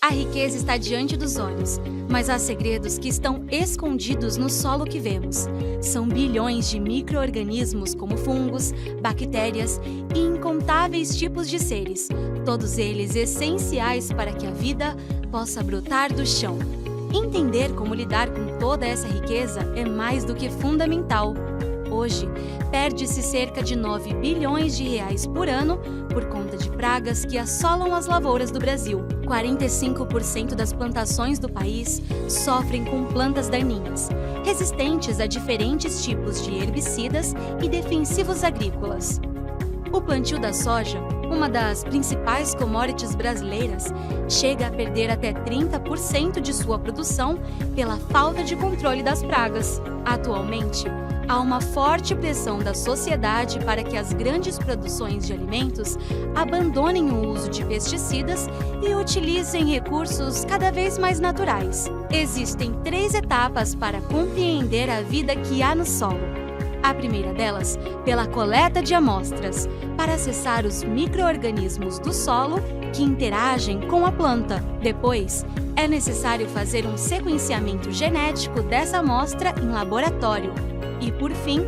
A riqueza está diante dos olhos, mas há segredos que estão escondidos no solo que vemos. São bilhões de micro-organismos como fungos, bactérias e incontáveis tipos de seres, todos eles essenciais para que a vida possa brotar do chão. Entender como lidar com toda essa riqueza é mais do que fundamental. Hoje, perde-se cerca de 9 bilhões de reais por ano por conta de pragas que assolam as lavouras do Brasil. 45% das plantações do país sofrem com plantas daninhas, resistentes a diferentes tipos de herbicidas e defensivos agrícolas. O plantio da soja, uma das principais commodities brasileiras, chega a perder até 30% de sua produção pela falta de controle das pragas. Atualmente, há uma forte pressão da sociedade para que as grandes produções de alimentos abandonem o uso de pesticidas e utilizem recursos cada vez mais naturais. Existem 3 etapas para compreender a vida que há no solo. A primeira delas, pela coleta de amostras, para acessar os micro-organismos do solo que interagem com a planta. Depois, é necessário fazer um sequenciamento genético dessa amostra em laboratório. E, por fim,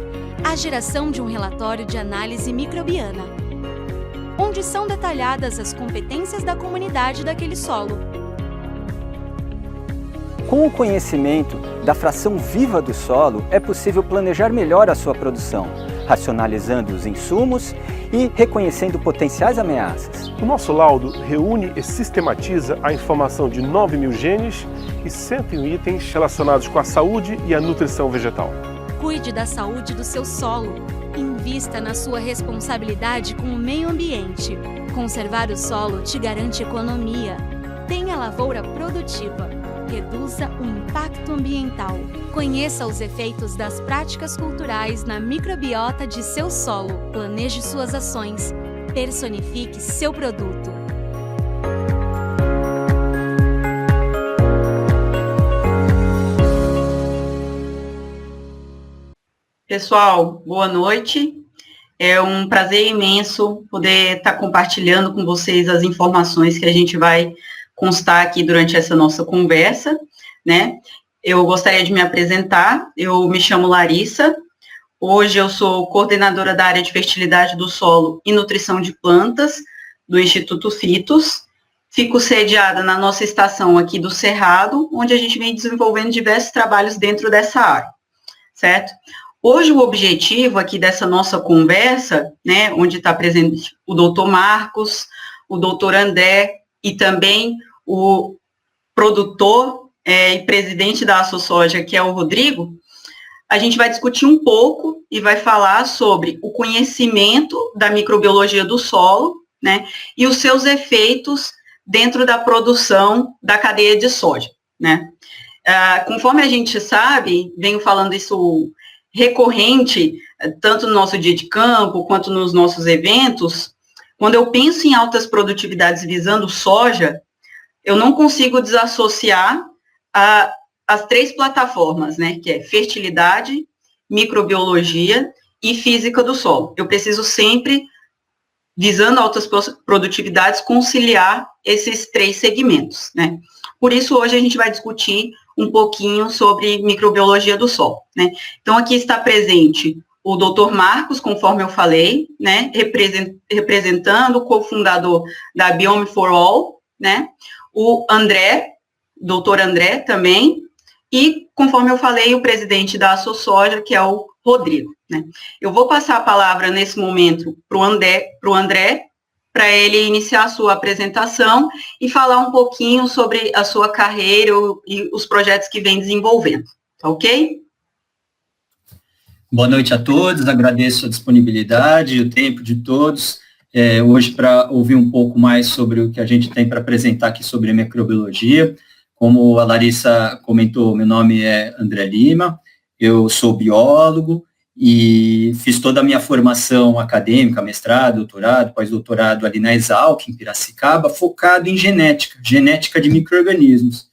a geração de um relatório de análise microbiana, onde são detalhadas as competências da comunidade daquele solo. Com o conhecimento da fração viva do solo, é possível planejar melhor a sua produção, racionalizando os insumos e reconhecendo potenciais ameaças. O nosso laudo reúne e sistematiza a informação de 9.000 genes e 101 itens relacionados com a saúde e a nutrição vegetal. Cuide da saúde do seu solo. Invista na sua responsabilidade com o meio ambiente. Conservar o solo te garante economia. Tenha lavoura produtiva. Reduza o impacto ambiental. Conheça os efeitos das práticas culturais na microbiota de seu solo. Planeje suas ações. Personifique seu produto. Pessoal, boa noite. É um prazer imenso poder estar compartilhando com vocês as informações que a gente vai constar aqui durante essa nossa conversa, né? Eu gostaria de me apresentar. Eu me chamo Larissa. Hoje eu sou coordenadora da área de fertilidade do solo e nutrição de plantas do Instituto Fitos. Fico sediada na nossa estação aqui do Cerrado, onde a gente vem desenvolvendo diversos trabalhos dentro dessa área, certo? Hoje o objetivo aqui dessa nossa conversa, né, onde está presente o doutor Marcos, o doutor André e também o produtor e presidente da AssoSoja, que é o Rodrigo, a gente vai discutir um pouco e vai falar sobre o conhecimento da microbiologia do solo, né, e os seus efeitos dentro da produção da cadeia de soja, né. Conforme a gente sabe, venho falando isso recorrente, tanto no nosso dia de campo, quanto nos nossos eventos, quando eu penso em altas produtividades visando soja, eu não consigo desassociar as 3 plataformas, né, que é fertilidade, microbiologia e física do solo. Eu preciso sempre, visando altas produtividades, conciliar esses 3 segmentos, né. Por isso, hoje a gente vai discutir um pouquinho sobre microbiologia do solo, né. Então, aqui está presente o doutor Marcos, conforme eu falei, né, representando o cofundador da Biome for All, né, o André, doutor André também, e, conforme eu falei, o presidente da AssoSoja, que é o Rodrigo, né. Eu vou passar a palavra nesse momento para o André, para ele iniciar a sua apresentação e falar um pouquinho sobre a sua carreira e os projetos que vem desenvolvendo, tá ok? Boa noite a todos, agradeço a disponibilidade e o tempo de todos, hoje para ouvir um pouco mais sobre o que a gente tem para apresentar aqui sobre microbiologia. Como a Larissa comentou, meu nome é André Lima, eu sou biólogo e fiz toda a minha formação acadêmica, mestrado, doutorado, pós-doutorado ali na Exalc, em Piracicaba, focado em genética de micro-organismos.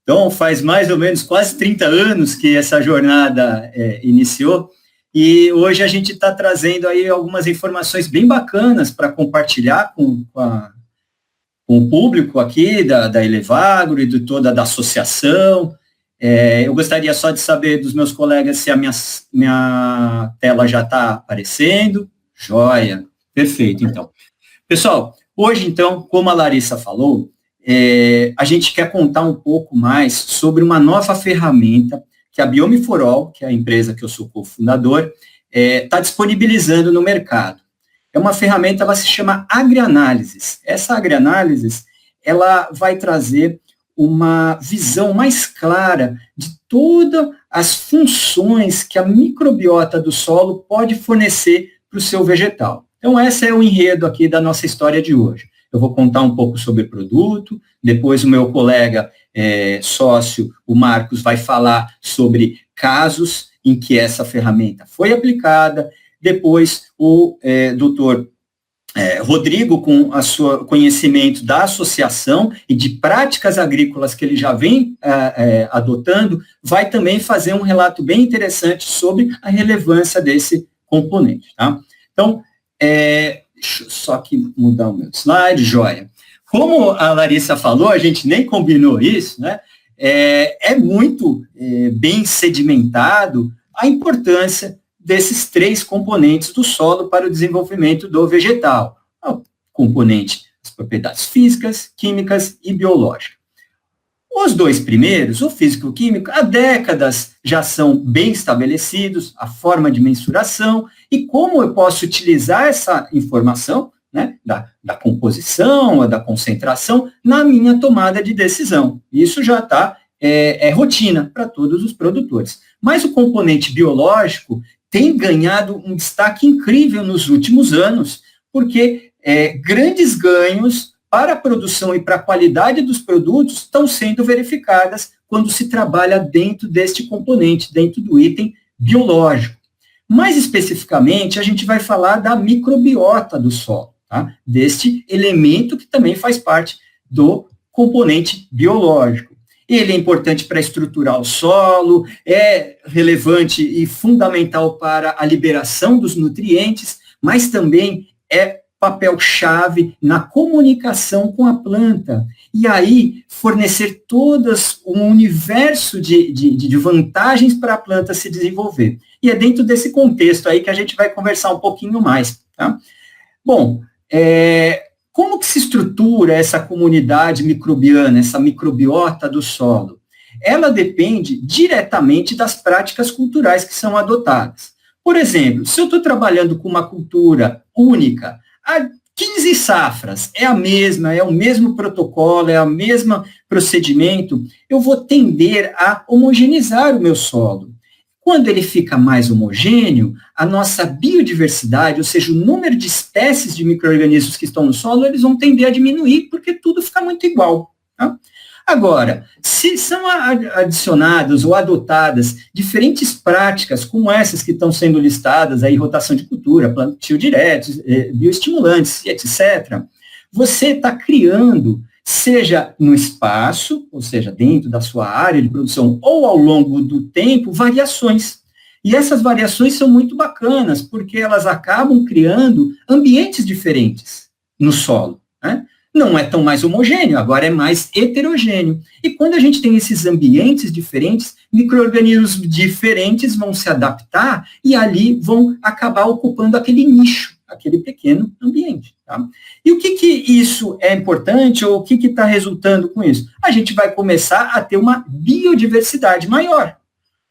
Então, faz mais ou menos quase 30 anos que essa jornada iniciou, e hoje a gente está trazendo aí algumas informações bem bacanas para compartilhar com o público aqui da Elevagro e de toda a associação. Eu gostaria só de saber dos meus colegas se a minha tela já está aparecendo. Joia, perfeito, então. Pessoal, hoje, então, como a Larissa falou, a gente quer contar um pouco mais sobre uma nova ferramenta que a Biome4All, que é a empresa que eu sou cofundador, está disponibilizando no mercado. É uma ferramenta, ela se chama AgriAnálises. Essa AgriAnálises, ela vai trazer uma visão mais clara de todas as funções que a microbiota do solo pode fornecer para o seu vegetal. Então, esse é o enredo aqui da nossa história de hoje. Eu vou contar um pouco sobre o produto, depois o meu colega sócio, o Marcos, vai falar sobre casos em que essa ferramenta foi aplicada, depois o doutor Rodrigo, com o seu conhecimento da associação e de práticas agrícolas que ele já vem adotando, vai também fazer um relato bem interessante sobre a relevância desse componente. Tá? Então, deixa eu só aqui mudar o meu slide, joia. Como a Larissa falou, a gente nem combinou isso, né? É muito bem sedimentado a importância desses 3 componentes do solo para o desenvolvimento do vegetal. O componente, as propriedades físicas, químicas e biológicas. Os 2 primeiros, o físico e o químico, há décadas já são bem estabelecidos, a forma de mensuração e como eu posso utilizar essa informação, né, da composição, da concentração, na minha tomada de decisão. Isso já está, rotina para todos os produtores. Mas o componente biológico tem ganhado um destaque incrível nos últimos anos, porque grandes ganhos para a produção e para a qualidade dos produtos estão sendo verificadas quando se trabalha dentro deste componente, dentro do item biológico. Mais especificamente, a gente vai falar da microbiota do solo, tá? Deste elemento que também faz parte do componente biológico. Ele é importante para estruturar o solo, é relevante e fundamental para a liberação dos nutrientes, mas também é papel-chave na comunicação com a planta. E aí, fornecer todas um universo de vantagens para a planta se desenvolver. E é dentro desse contexto aí que a gente vai conversar um pouquinho mais. Tá? Bom, como que se estrutura essa comunidade microbiana, essa microbiota do solo? Ela depende diretamente das práticas culturais que são adotadas. Por exemplo, se eu estou trabalhando com uma cultura única, há 15 safras, é o mesmo protocolo, é o mesmo procedimento, eu vou tender a homogeneizar o meu solo. Quando ele fica mais homogêneo, a nossa biodiversidade, ou seja, o número de espécies de micro-organismos que estão no solo, eles vão tender a diminuir, porque tudo fica muito igual. Tá? Agora, se são adicionadas ou adotadas diferentes práticas, como essas que estão sendo listadas, aí, rotação de cultura, plantio direto, bioestimulantes, etc., você está criando, seja no espaço, ou seja, dentro da sua área de produção, ou ao longo do tempo, variações. E essas variações são muito bacanas, porque elas acabam criando ambientes diferentes no solo, né? Não é tão mais homogêneo, agora é mais heterogêneo. E quando a gente tem esses ambientes diferentes, micro-organismos diferentes vão se adaptar e ali vão acabar ocupando aquele nicho, aquele pequeno ambiente. Tá? E o que isso é importante, ou o que está resultando com isso? A gente vai começar a ter uma biodiversidade maior.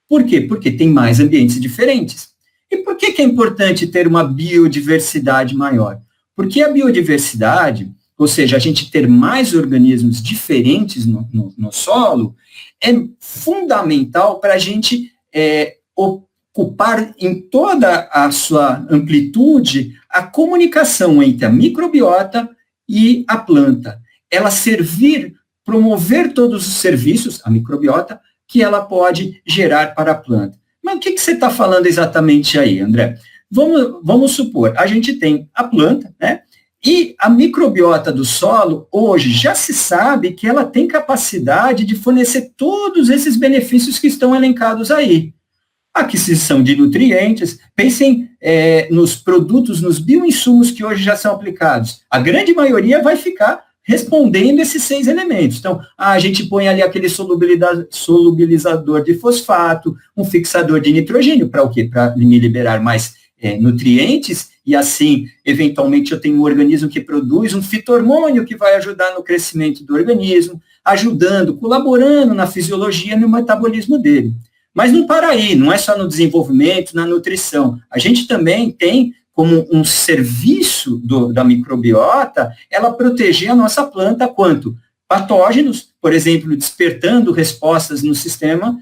Por quê? Porque tem mais ambientes diferentes. E por que é importante ter uma biodiversidade maior? Porque a biodiversidade, ou seja, a gente ter mais organismos diferentes no solo, é fundamental para a gente ocupar em toda a sua amplitude a comunicação entre a microbiota e a planta. Ela promover todos os serviços, a microbiota, que ela pode gerar para a planta. Mas o que você está falando exatamente aí, André? Vamos supor, a gente tem a planta, né? E a microbiota do solo, hoje, já se sabe que ela tem capacidade de fornecer todos esses benefícios que estão elencados aí. Aquisição de nutrientes, pensem nos produtos, nos bioinsumos que hoje já são aplicados. A grande maioria vai ficar respondendo esses 6 elementos. Então, a gente põe ali aquele solubilizador de fosfato, um fixador de nitrogênio, para o quê? Para me liberar mais nutrientes, e assim, eventualmente, eu tenho um organismo que produz um fito-hormônio que vai ajudar no crescimento do organismo, ajudando, colaborando na fisiologia e no metabolismo dele. Mas não para aí, não é só no desenvolvimento, na nutrição. A gente também tem como um serviço da microbiota, ela proteger a nossa planta quanto? Patógenos, por exemplo, despertando respostas no sistema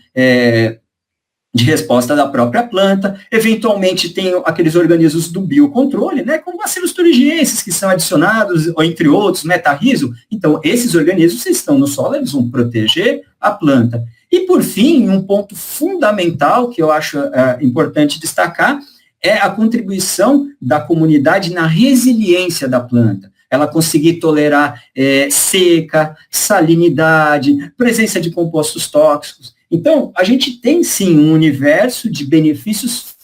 de resposta da própria planta. Eventualmente tem aqueles organismos do biocontrole, né, como bacilos thuringienses, que são adicionados, ou entre outros, metarrizo. Então, esses organismos, se estão no solo, eles vão proteger a planta. E, por fim, um ponto fundamental que eu acho importante destacar é a contribuição da comunidade na resiliência da planta. Ela conseguir tolerar seca, salinidade, presença de compostos tóxicos. Então, a gente tem, sim, um universo de benefícios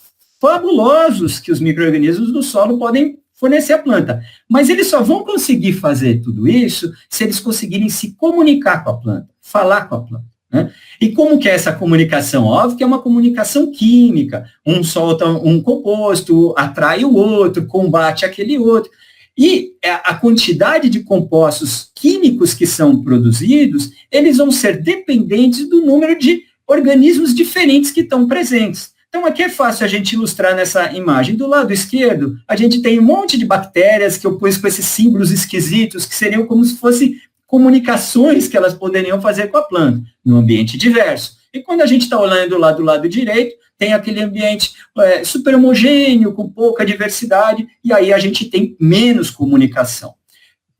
fabulosos que os micro-organismos do solo podem fornecer à planta. Mas eles só vão conseguir fazer tudo isso se eles conseguirem se comunicar com a planta, falar com a planta. Né? E como que é essa comunicação? Óbvio que é uma comunicação química, um solta um composto, atrai o outro, combate aquele outro, e a quantidade de compostos químicos que são produzidos, eles vão ser dependentes do número de organismos diferentes que estão presentes. Então, aqui é fácil a gente ilustrar nessa imagem. Do lado esquerdo, a gente tem um monte de bactérias que eu pus com esses símbolos esquisitos, que seriam como se fossem comunicações que elas poderiam fazer com a planta, num ambiente diverso. E quando a gente está olhando lá do lado direito, tem aquele ambiente super homogêneo, com pouca diversidade, e aí a gente tem menos comunicação.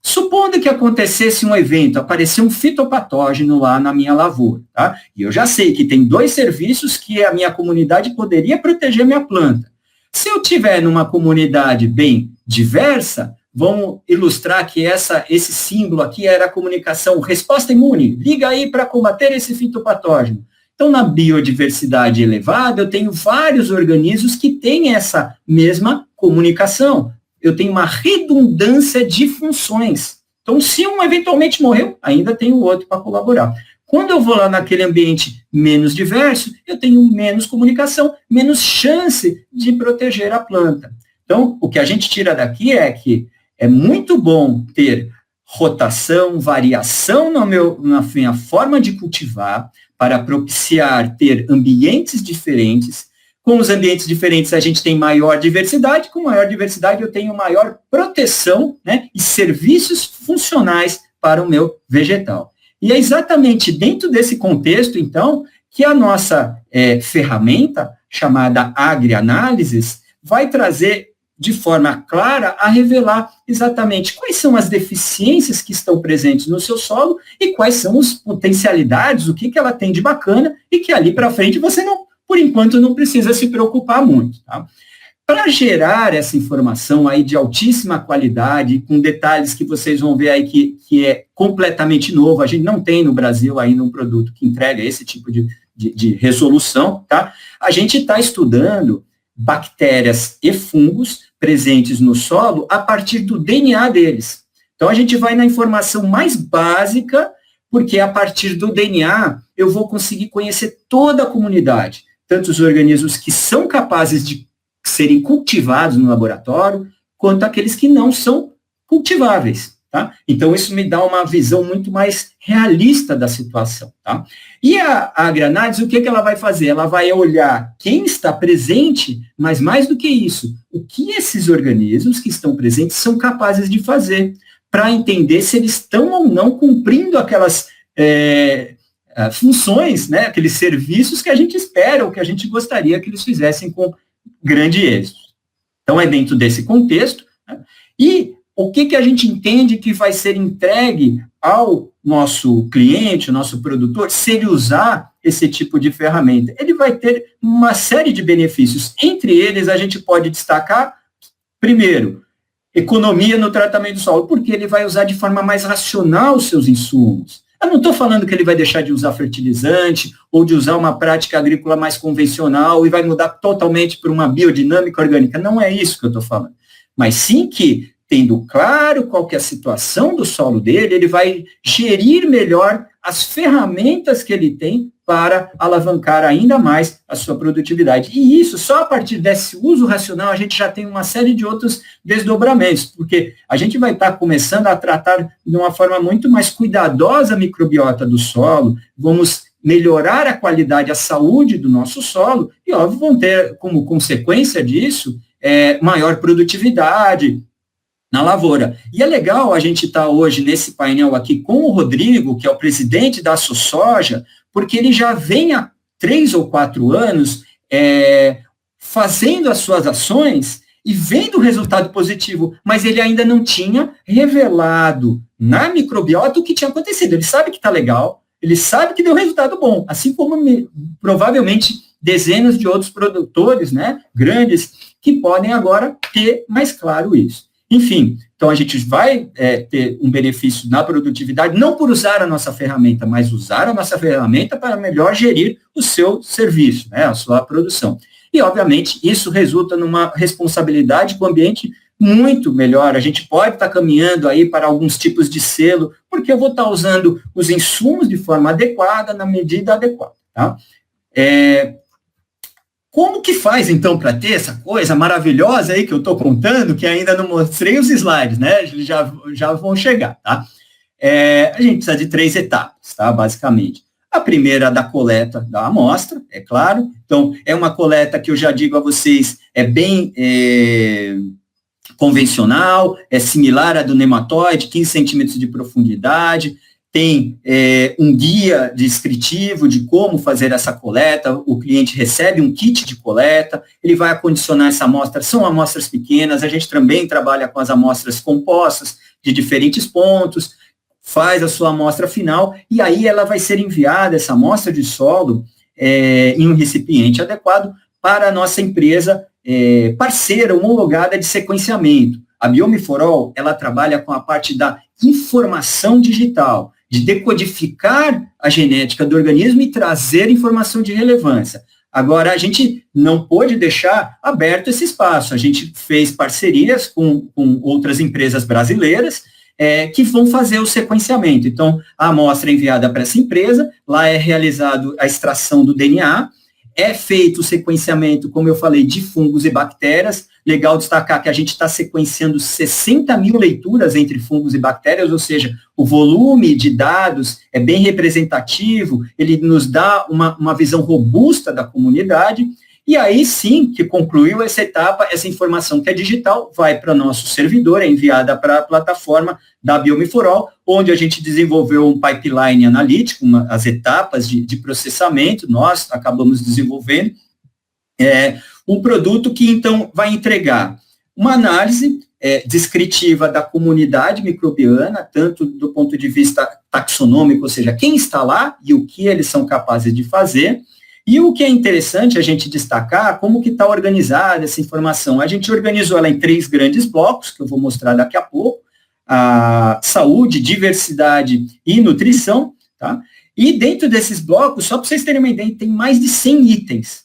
Supondo que acontecesse um evento, apareceu um fitopatógeno lá na minha lavoura, tá? E eu já sei que tem 2 serviços que a minha comunidade poderia proteger a minha planta. Se eu tiver numa comunidade bem diversa, vamos ilustrar que esse símbolo aqui era a comunicação resposta imune. Liga aí para combater esse fitopatógeno. Então, na biodiversidade elevada, eu tenho vários organismos que têm essa mesma comunicação. Eu tenho uma redundância de funções. Então, se um eventualmente morreu, ainda tem o outro para colaborar. Quando eu vou lá naquele ambiente menos diverso, eu tenho menos comunicação, menos chance de proteger a planta. Então, o que a gente tira daqui é que é muito bom ter rotação, variação na minha forma de cultivar, para propiciar ter ambientes diferentes. Com os ambientes diferentes, a gente tem maior diversidade. Com maior diversidade, eu tenho maior proteção, né, e serviços funcionais para o meu vegetal. E é exatamente dentro desse contexto, então, que a nossa ferramenta, chamada AgriAnálises, vai trazer de forma clara a revelar exatamente quais são as deficiências que estão presentes no seu solo e quais são as potencialidades, o que ela tem de bacana e que ali para frente você não, por enquanto, não precisa se preocupar muito. Tá? Para gerar essa informação aí de altíssima qualidade, com detalhes que vocês vão ver aí que é completamente novo, a gente não tem no Brasil ainda um produto que entrega esse tipo de resolução, tá? A gente está estudando bactérias e fungos presentes no solo a partir do DNA deles. Então, a gente vai na informação mais básica, porque a partir do DNA eu vou conseguir conhecer toda a comunidade, tanto os organismos que são capazes de serem cultivados no laboratório, quanto aqueles que não são cultiváveis. Tá? Então, isso me dá uma visão muito mais realista da situação. Tá? E a AgriAnálises, o que ela vai fazer? Ela vai olhar quem está presente, mas mais do que isso, o que esses organismos que estão presentes são capazes de fazer, para entender se eles estão ou não cumprindo aquelas funções, né, aqueles serviços que a gente espera ou que a gente gostaria que eles fizessem com grande êxito. Então, é dentro desse contexto, né, e o que a gente entende que vai ser entregue ao nosso cliente, ao nosso produtor, se ele usar esse tipo de ferramenta? Ele vai ter uma série de benefícios. Entre eles, a gente pode destacar, primeiro, economia no tratamento do solo, porque ele vai usar de forma mais racional os seus insumos. Eu não estou falando que ele vai deixar de usar fertilizante ou de usar uma prática agrícola mais convencional e vai mudar totalmente para uma biodinâmica orgânica. Não é isso que eu estou falando. Mas sim que tendo claro qual que é a situação do solo dele, ele vai gerir melhor as ferramentas que ele tem para alavancar ainda mais a sua produtividade. E isso, só a partir desse uso racional, a gente já tem uma série de outros desdobramentos, porque a gente vai estar começando a tratar de uma forma muito mais cuidadosa a microbiota do solo, vamos melhorar a qualidade, a saúde do nosso solo, e, óbvio, vão ter como consequência disso maior produtividade na lavoura. E é legal a gente estar hoje nesse painel aqui com o Rodrigo, que é o presidente da AssosSoja, porque ele já vem há 3 ou 4 anos fazendo as suas ações e vendo o resultado positivo, mas ele ainda não tinha revelado na microbiota o que tinha acontecido. Ele sabe que está legal, ele sabe que deu resultado bom, assim como provavelmente dezenas de outros produtores, né, grandes, que podem agora ter mais claro isso. Enfim, então a gente vai ter um benefício na produtividade, não por usar a nossa ferramenta, mas usar a nossa ferramenta para melhor gerir o seu serviço, né, a sua produção. E, obviamente, isso resulta numa responsabilidade com o ambiente muito melhor. A gente pode estar caminhando aí para alguns tipos de selo, porque eu vou estar usando os insumos de forma adequada, na medida adequada. Tá? Como que faz, então, para ter essa coisa maravilhosa aí que eu estou contando, que ainda não mostrei os slides, né? Eles já vão chegar, tá? A gente precisa de 3 etapas, tá? Basicamente. A primeira da coleta da amostra, é claro. Então, é uma coleta que eu já digo a vocês, é bem convencional, é similar à do nematóide, 15 centímetros de profundidade, tem um guia descritivo de como fazer essa coleta, o cliente recebe um kit de coleta, ele vai acondicionar essa amostra, são amostras pequenas, a gente também trabalha com as amostras compostas de diferentes pontos, faz a sua amostra final, e aí ela vai ser enviada, essa amostra de solo, em um recipiente adequado para a nossa empresa parceira homologada de sequenciamento. A Biomiforol, ela trabalha com a parte da informação digital, de decodificar a genética do organismo e trazer informação de relevância. Agora, a gente não pôde deixar aberto esse espaço. A gente fez parcerias com outras empresas brasileiras que vão fazer o sequenciamento. Então, a amostra é enviada para essa empresa, lá é realizado a extração do DNA, é feito o sequenciamento, como eu falei, de fungos e bactérias. Legal destacar que a gente está sequenciando 60 mil leituras entre fungos e bactérias, ou seja, o volume de dados é bem representativo, ele nos dá uma visão robusta da comunidade, e aí sim, que concluiu essa etapa, essa informação que é digital vai para o nosso servidor, é enviada para a plataforma da Biomiforol, onde a gente desenvolveu um pipeline analítico, as etapas de processamento, nós acabamos desenvolvendo, um produto que, então, vai entregar uma análise descritiva da comunidade microbiana, tanto do ponto de vista taxonômico, ou seja, quem está lá e o que eles são capazes de fazer. E o que é interessante a gente destacar, como que está organizada essa informação. A gente organizou ela em 3 grandes blocos, que eu vou mostrar daqui a pouco, a saúde, diversidade e nutrição, tá? E dentro desses blocos, só para vocês terem uma ideia, tem mais de 100 itens.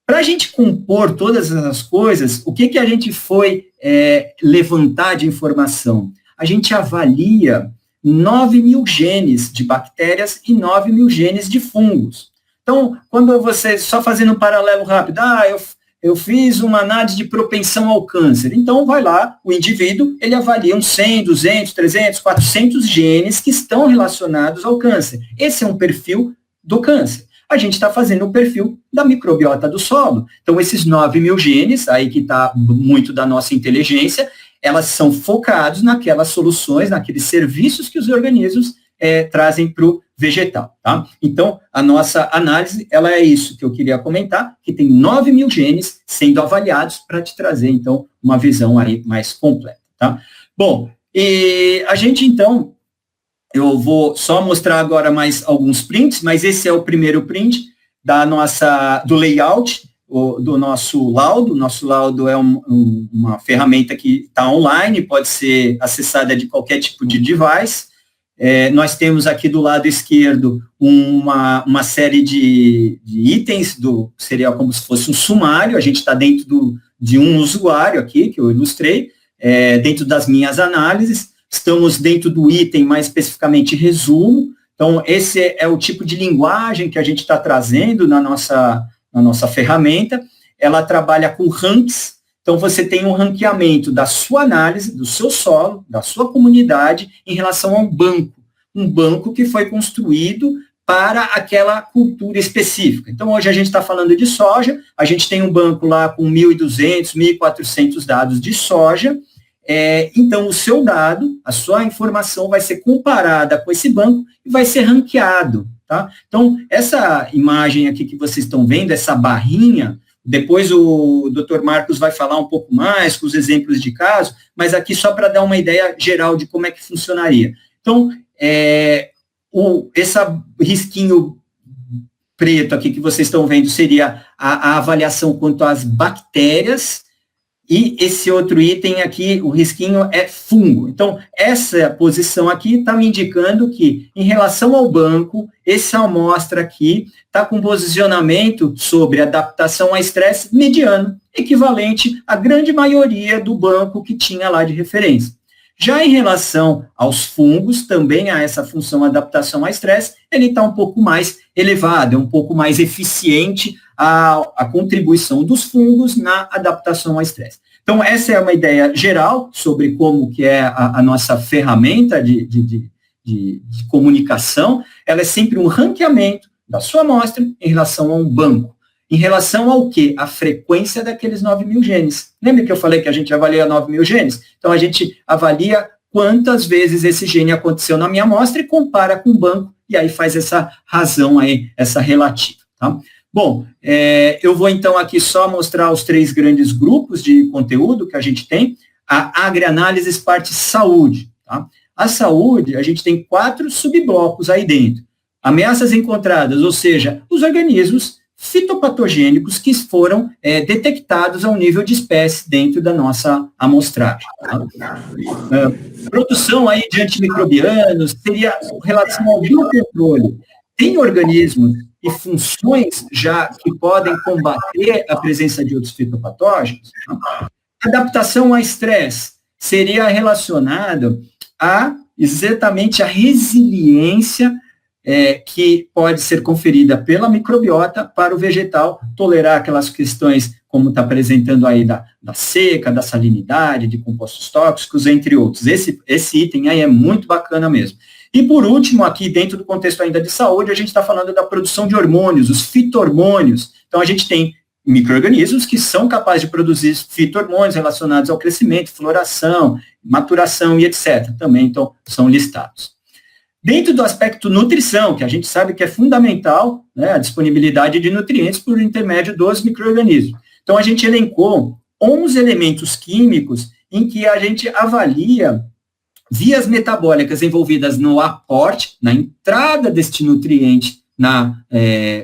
Para a gente compor todas essas coisas, o que a gente foi levantar de informação? A gente avalia 9 mil genes de bactérias e 9 mil genes de fungos. Então, quando você, só fazendo um paralelo rápido, eu fiz uma análise de propensão ao câncer. Então, vai lá, o indivíduo, ele avalia uns 100, 200, 300, 400 genes que estão relacionados ao câncer. Esse é um perfil do câncer. A gente está fazendo o perfil da microbiota do solo. Então, esses 9 mil genes, aí que está muito da nossa inteligência, elas são focados naquelas soluções, naqueles serviços que os organismos trazem para o vegetal, tá? Então, a nossa análise, ela é isso que eu queria comentar, que tem 9 mil genes sendo avaliados para te trazer, então, uma visão aí mais completa, tá? Bom, e a gente, então, eu vou só mostrar agora mais alguns prints, mas esse é o primeiro print do layout, do nosso laudo. Nosso laudo é uma ferramenta que está online, pode ser acessada de qualquer tipo de device. Nós temos aqui do lado esquerdo uma série de itens, seria como se fosse um sumário, a gente está dentro de um usuário aqui, que eu ilustrei, dentro das minhas análises. Estamos dentro do item, mais especificamente resumo. Então, esse é o tipo de linguagem que a gente está trazendo na nossa ferramenta. Ela trabalha com ranks. Então, você tem um ranqueamento da sua análise, do seu solo, da sua comunidade, em relação a um banco que foi construído para aquela cultura específica. Então, hoje a gente está falando de soja, a gente tem um banco lá com 1.200, 1.400 dados de soja. Então, o seu dado, a sua informação vai ser comparada com esse banco e vai ser ranqueado, tá? Então, essa imagem aqui que vocês estão vendo, essa barrinha, depois o Dr. Marcos vai falar um pouco mais com os exemplos de caso, mas aqui só para dar uma ideia geral de como é que funcionaria. Então, esse risquinho preto aqui que vocês estão vendo seria a avaliação quanto às bactérias, e esse outro item aqui, o risquinho, é fungo. Então, essa posição aqui está me indicando que, em relação ao banco, essa amostra aqui está com posicionamento sobre adaptação a estresse mediano, equivalente à grande maioria do banco que tinha lá de referência. Já em relação aos fungos, também há essa função adaptação a estresse, ele está um pouco mais elevado, é um pouco mais eficiente a contribuição dos fungos na adaptação ao estresse. Então, essa é uma ideia geral sobre como que é a nossa ferramenta de comunicação. Ela é sempre um ranqueamento da sua amostra em relação a um banco. Em relação ao quê? A frequência daqueles 9.000 genes. Lembra que eu falei que a gente avalia 9.000 genes? Então, a gente avalia quantas vezes esse gene aconteceu na minha amostra e compara com o banco, e aí faz essa razão aí, essa relativa, tá? Bom, eu vou então aqui só mostrar os 3 grandes grupos de conteúdo que a gente tem. A agrianálises parte saúde, tá? A saúde, a gente tem 4 subblocos aí dentro. Ameaças encontradas, ou seja, os organismos fitopatogênicos que foram detectados ao nível de espécie dentro da nossa amostragem. Tá? Produção aí de antimicrobianos seria em relação ao biocontrole. Tem organismos e funções já que podem combater a presença de outros fitopatógenos. Tá? Adaptação a estresse seria relacionado a exatamente a resiliência que pode ser conferida pela microbiota para o vegetal tolerar aquelas questões, como está apresentando aí, da seca, da salinidade, de compostos tóxicos, entre outros. Esse item aí é muito bacana mesmo. E, por último, aqui dentro do contexto ainda de saúde, a gente está falando da produção de hormônios, os fito-hormônios. Então, a gente tem micro-organismos que são capazes de produzir fito-hormônios relacionados ao crescimento, floração, maturação e etc. Também, então, são listados. Dentro do aspecto nutrição, que a gente sabe que é fundamental, né, a disponibilidade de nutrientes por intermédio dos micro-organismos. Então, a gente elencou 11 elementos químicos em que a gente avalia vias metabólicas envolvidas no aporte, na entrada deste nutriente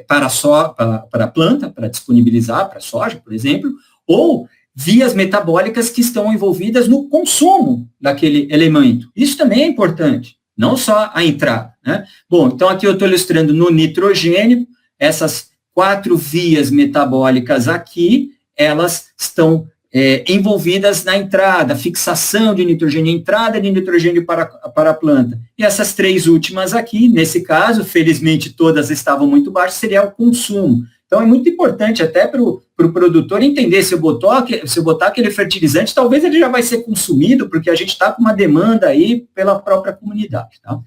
para a planta, para disponibilizar para a soja, por exemplo, ou vias metabólicas que estão envolvidas no consumo daquele elemento. Isso também é importante. Não só a entrada, né? Bom, então aqui eu estou ilustrando no nitrogênio, essas 4 vias metabólicas aqui, elas estão envolvidas na entrada, fixação de nitrogênio, entrada de nitrogênio para a planta. E essas 3 últimas aqui, nesse caso, felizmente todas estavam muito baixas, seria o consumo. Então é muito importante até para o produtor entender, se eu botar aquele fertilizante, talvez ele já vai ser consumido, porque a gente está com uma demanda aí pela própria comunidade. Tá?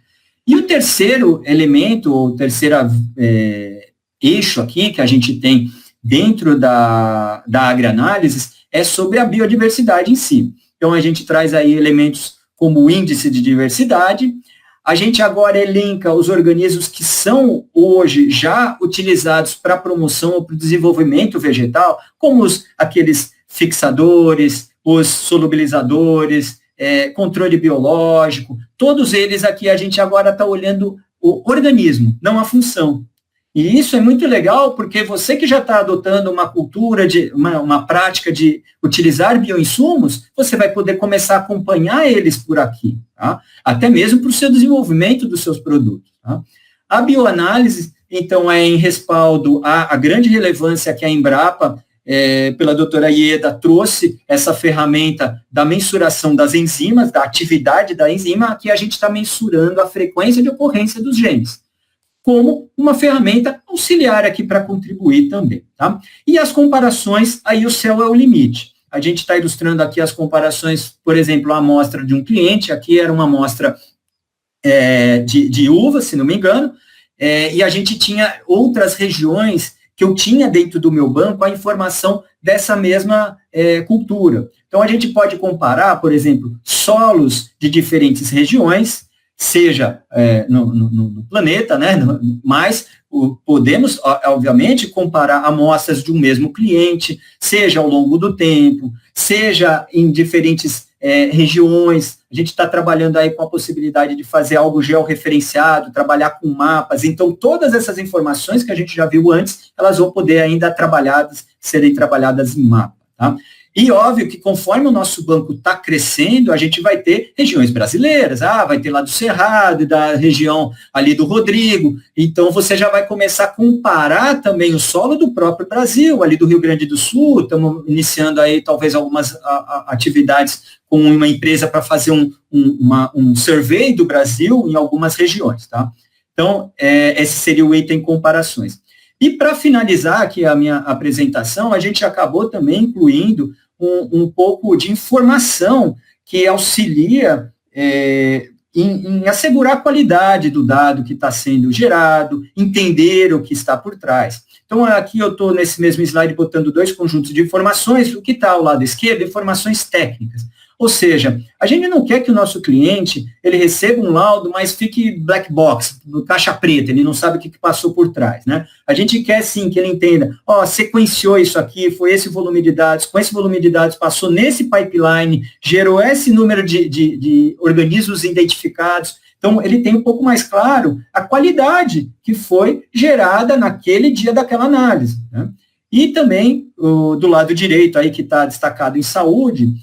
E o terceiro elemento, ou terceiro eixo aqui que a gente tem dentro da agrianálises é sobre a biodiversidade em si. Então a gente traz aí elementos como o índice de diversidade. A gente agora elenca os organismos que são hoje já utilizados para a promoção ou para o desenvolvimento vegetal, como aqueles fixadores, os solubilizadores, controle biológico, todos eles aqui a gente agora está olhando o organismo, não a função. E isso é muito legal porque você que já está adotando uma cultura, uma prática de utilizar bioinsumos, você vai poder começar a acompanhar eles por aqui, tá? Até mesmo para o seu desenvolvimento dos seus produtos. Tá? A bioanálise, então, é em respaldo à grande relevância que a Embrapa pela doutora Ieda, trouxe essa ferramenta da mensuração das enzimas, da atividade da enzima, que a gente está mensurando a frequência de ocorrência dos genes, como uma ferramenta auxiliar aqui para contribuir também, tá? E as comparações, aí o céu é o limite. A gente está ilustrando aqui as comparações, por exemplo, a amostra de um cliente, aqui era uma amostra de uva, se não me engano, e a gente tinha outras regiões que eu tinha dentro do meu banco a informação dessa mesma cultura. Então, a gente pode comparar, por exemplo, solos de diferentes regiões, seja no planeta, né, mas podemos, obviamente, comparar amostras de um mesmo cliente, seja ao longo do tempo, seja em diferentes regiões. A gente está trabalhando aí com a possibilidade de fazer algo georreferenciado, trabalhar com mapas. Então, todas essas informações que a gente já viu antes, elas vão poder ainda serem trabalhadas em mapa, tá? E óbvio que conforme o nosso banco está crescendo, a gente vai ter regiões brasileiras, vai ter lá do Cerrado, da região ali do Rodrigo, então você já vai começar a comparar também o solo do próprio Brasil, ali do Rio Grande do Sul, estamos iniciando aí talvez algumas atividades com uma empresa para fazer um survey do Brasil em algumas regiões, tá? Então, esse seria o item comparações. E para finalizar aqui a minha apresentação, a gente acabou também incluindo um pouco de informação que auxilia em assegurar a qualidade do dado que está sendo gerado, entender o que está por trás. Então, aqui eu estou nesse mesmo slide botando 2 conjuntos de informações, o que está ao lado esquerdo, informações técnicas. Ou seja, a gente não quer que o nosso cliente ele receba um laudo, mas fique black box, no caixa preta, ele não sabe o que passou por trás, né? A gente quer sim que ele entenda, sequenciou isso aqui, foi esse volume de dados, com esse volume de dados passou nesse pipeline, gerou esse número de organismos identificados. Então, ele tem um pouco mais claro a qualidade que foi gerada naquele dia daquela análise, né? E também, do lado direito, aí que está destacado em saúde,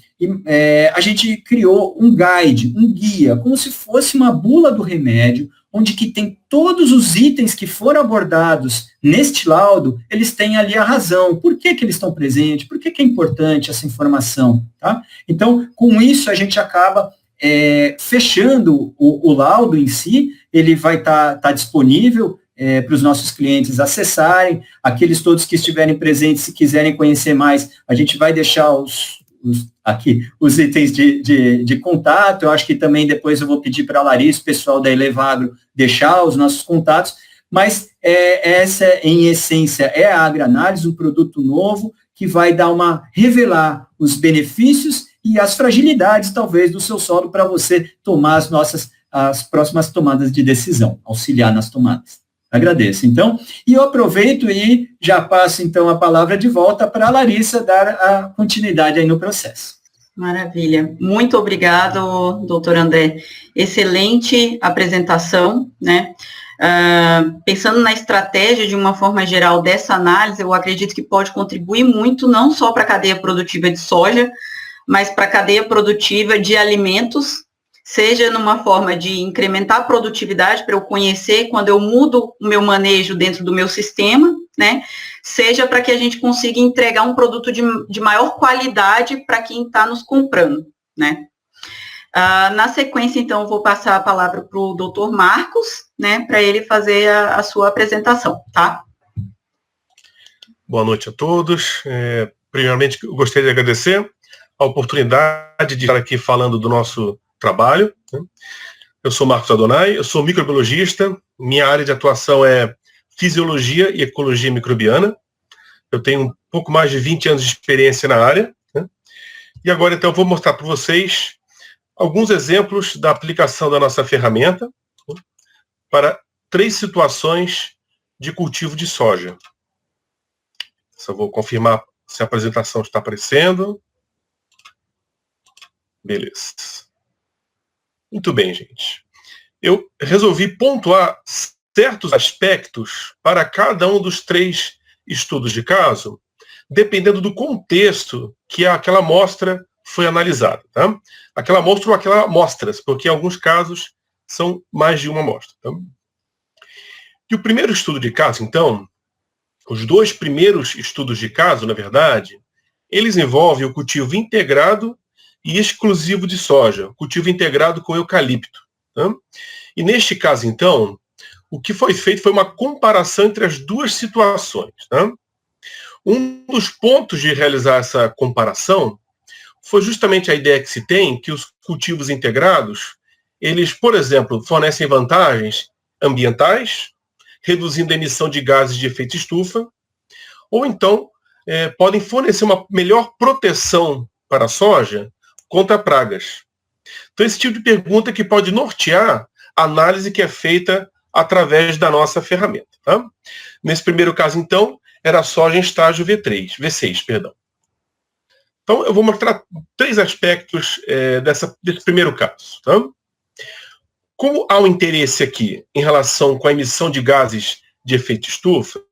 a gente criou um guide, um guia, como se fosse uma bula do remédio, onde que tem todos os itens que foram abordados neste laudo, eles têm ali a razão, por que eles estão presentes, por que é importante essa informação, tá? Então, com isso, a gente acaba fechando o laudo em si, ele vai estar disponível para os nossos clientes acessarem, aqueles todos que estiverem presentes, se quiserem conhecer mais, a gente vai deixar os itens de contato. Eu acho que também depois eu vou pedir para a Larissa, o pessoal da Elevagro, deixar os nossos contatos, mas essa, em essência, é a AgriAnálise, um produto novo que vai revelar os benefícios e as fragilidades, talvez, do seu solo para você tomar as próximas tomadas de decisão, auxiliar nas tomadas. Agradeço, então, e eu aproveito e já passo, então, a palavra de volta para a Larissa dar a continuidade aí no processo. Maravilha. Muito obrigado, doutor André. Excelente apresentação, né? Pensando na estratégia de uma forma geral dessa análise, eu acredito que pode contribuir muito, não só para a cadeia produtiva de soja, mas para a cadeia produtiva de alimentos, seja numa forma de incrementar a produtividade para eu conhecer quando eu mudo o meu manejo dentro do meu sistema, né? Seja para que a gente consiga entregar um produto de maior qualidade para quem está nos comprando, né? Na sequência, então, eu vou passar a palavra para o doutor Marcos, né, para ele fazer a sua apresentação, tá? Boa noite a todos. Primeiramente, eu gostaria de agradecer a oportunidade de estar aqui falando do nosso trabalho. Eu sou Marcos Adonai, eu sou microbiologista, minha área de atuação é fisiologia e ecologia microbiana. Eu tenho um pouco mais de 20 anos de experiência na área, né? E agora, então, eu vou mostrar para vocês alguns exemplos da aplicação da nossa ferramenta, né, para 3 situações de cultivo de soja. Só vou confirmar se a apresentação está aparecendo. Beleza. Muito bem, gente. Eu resolvi pontuar certos aspectos para cada um dos 3 estudos de caso, dependendo do contexto que aquela amostra foi analisada, tá? Aquela amostra ou aquelas amostras, porque em alguns casos são mais de uma amostra, tá? E o primeiro estudo de caso, então, Os dois primeiros estudos de caso, na verdade, eles envolvem o cultivo integrado e exclusivo de soja, cultivo integrado com eucalipto. Tá? E neste caso, então, o que foi feito foi uma comparação entre as duas situações. Tá? Um dos pontos de realizar essa comparação foi justamente a ideia que se tem que os cultivos integrados, eles, por exemplo, fornecem vantagens ambientais, reduzindo a emissão de gases de efeito estufa, ou então podem fornecer uma melhor proteção para a soja contra pragas. Então, esse tipo de pergunta que pode nortear a análise que é feita através da nossa ferramenta. Tá? Nesse primeiro caso, então, era a soja em estágio V6. Então, eu vou mostrar 3 aspectos desse primeiro caso. Tá? Como há um interesse aqui em relação com a emissão de gases de efeito estufa,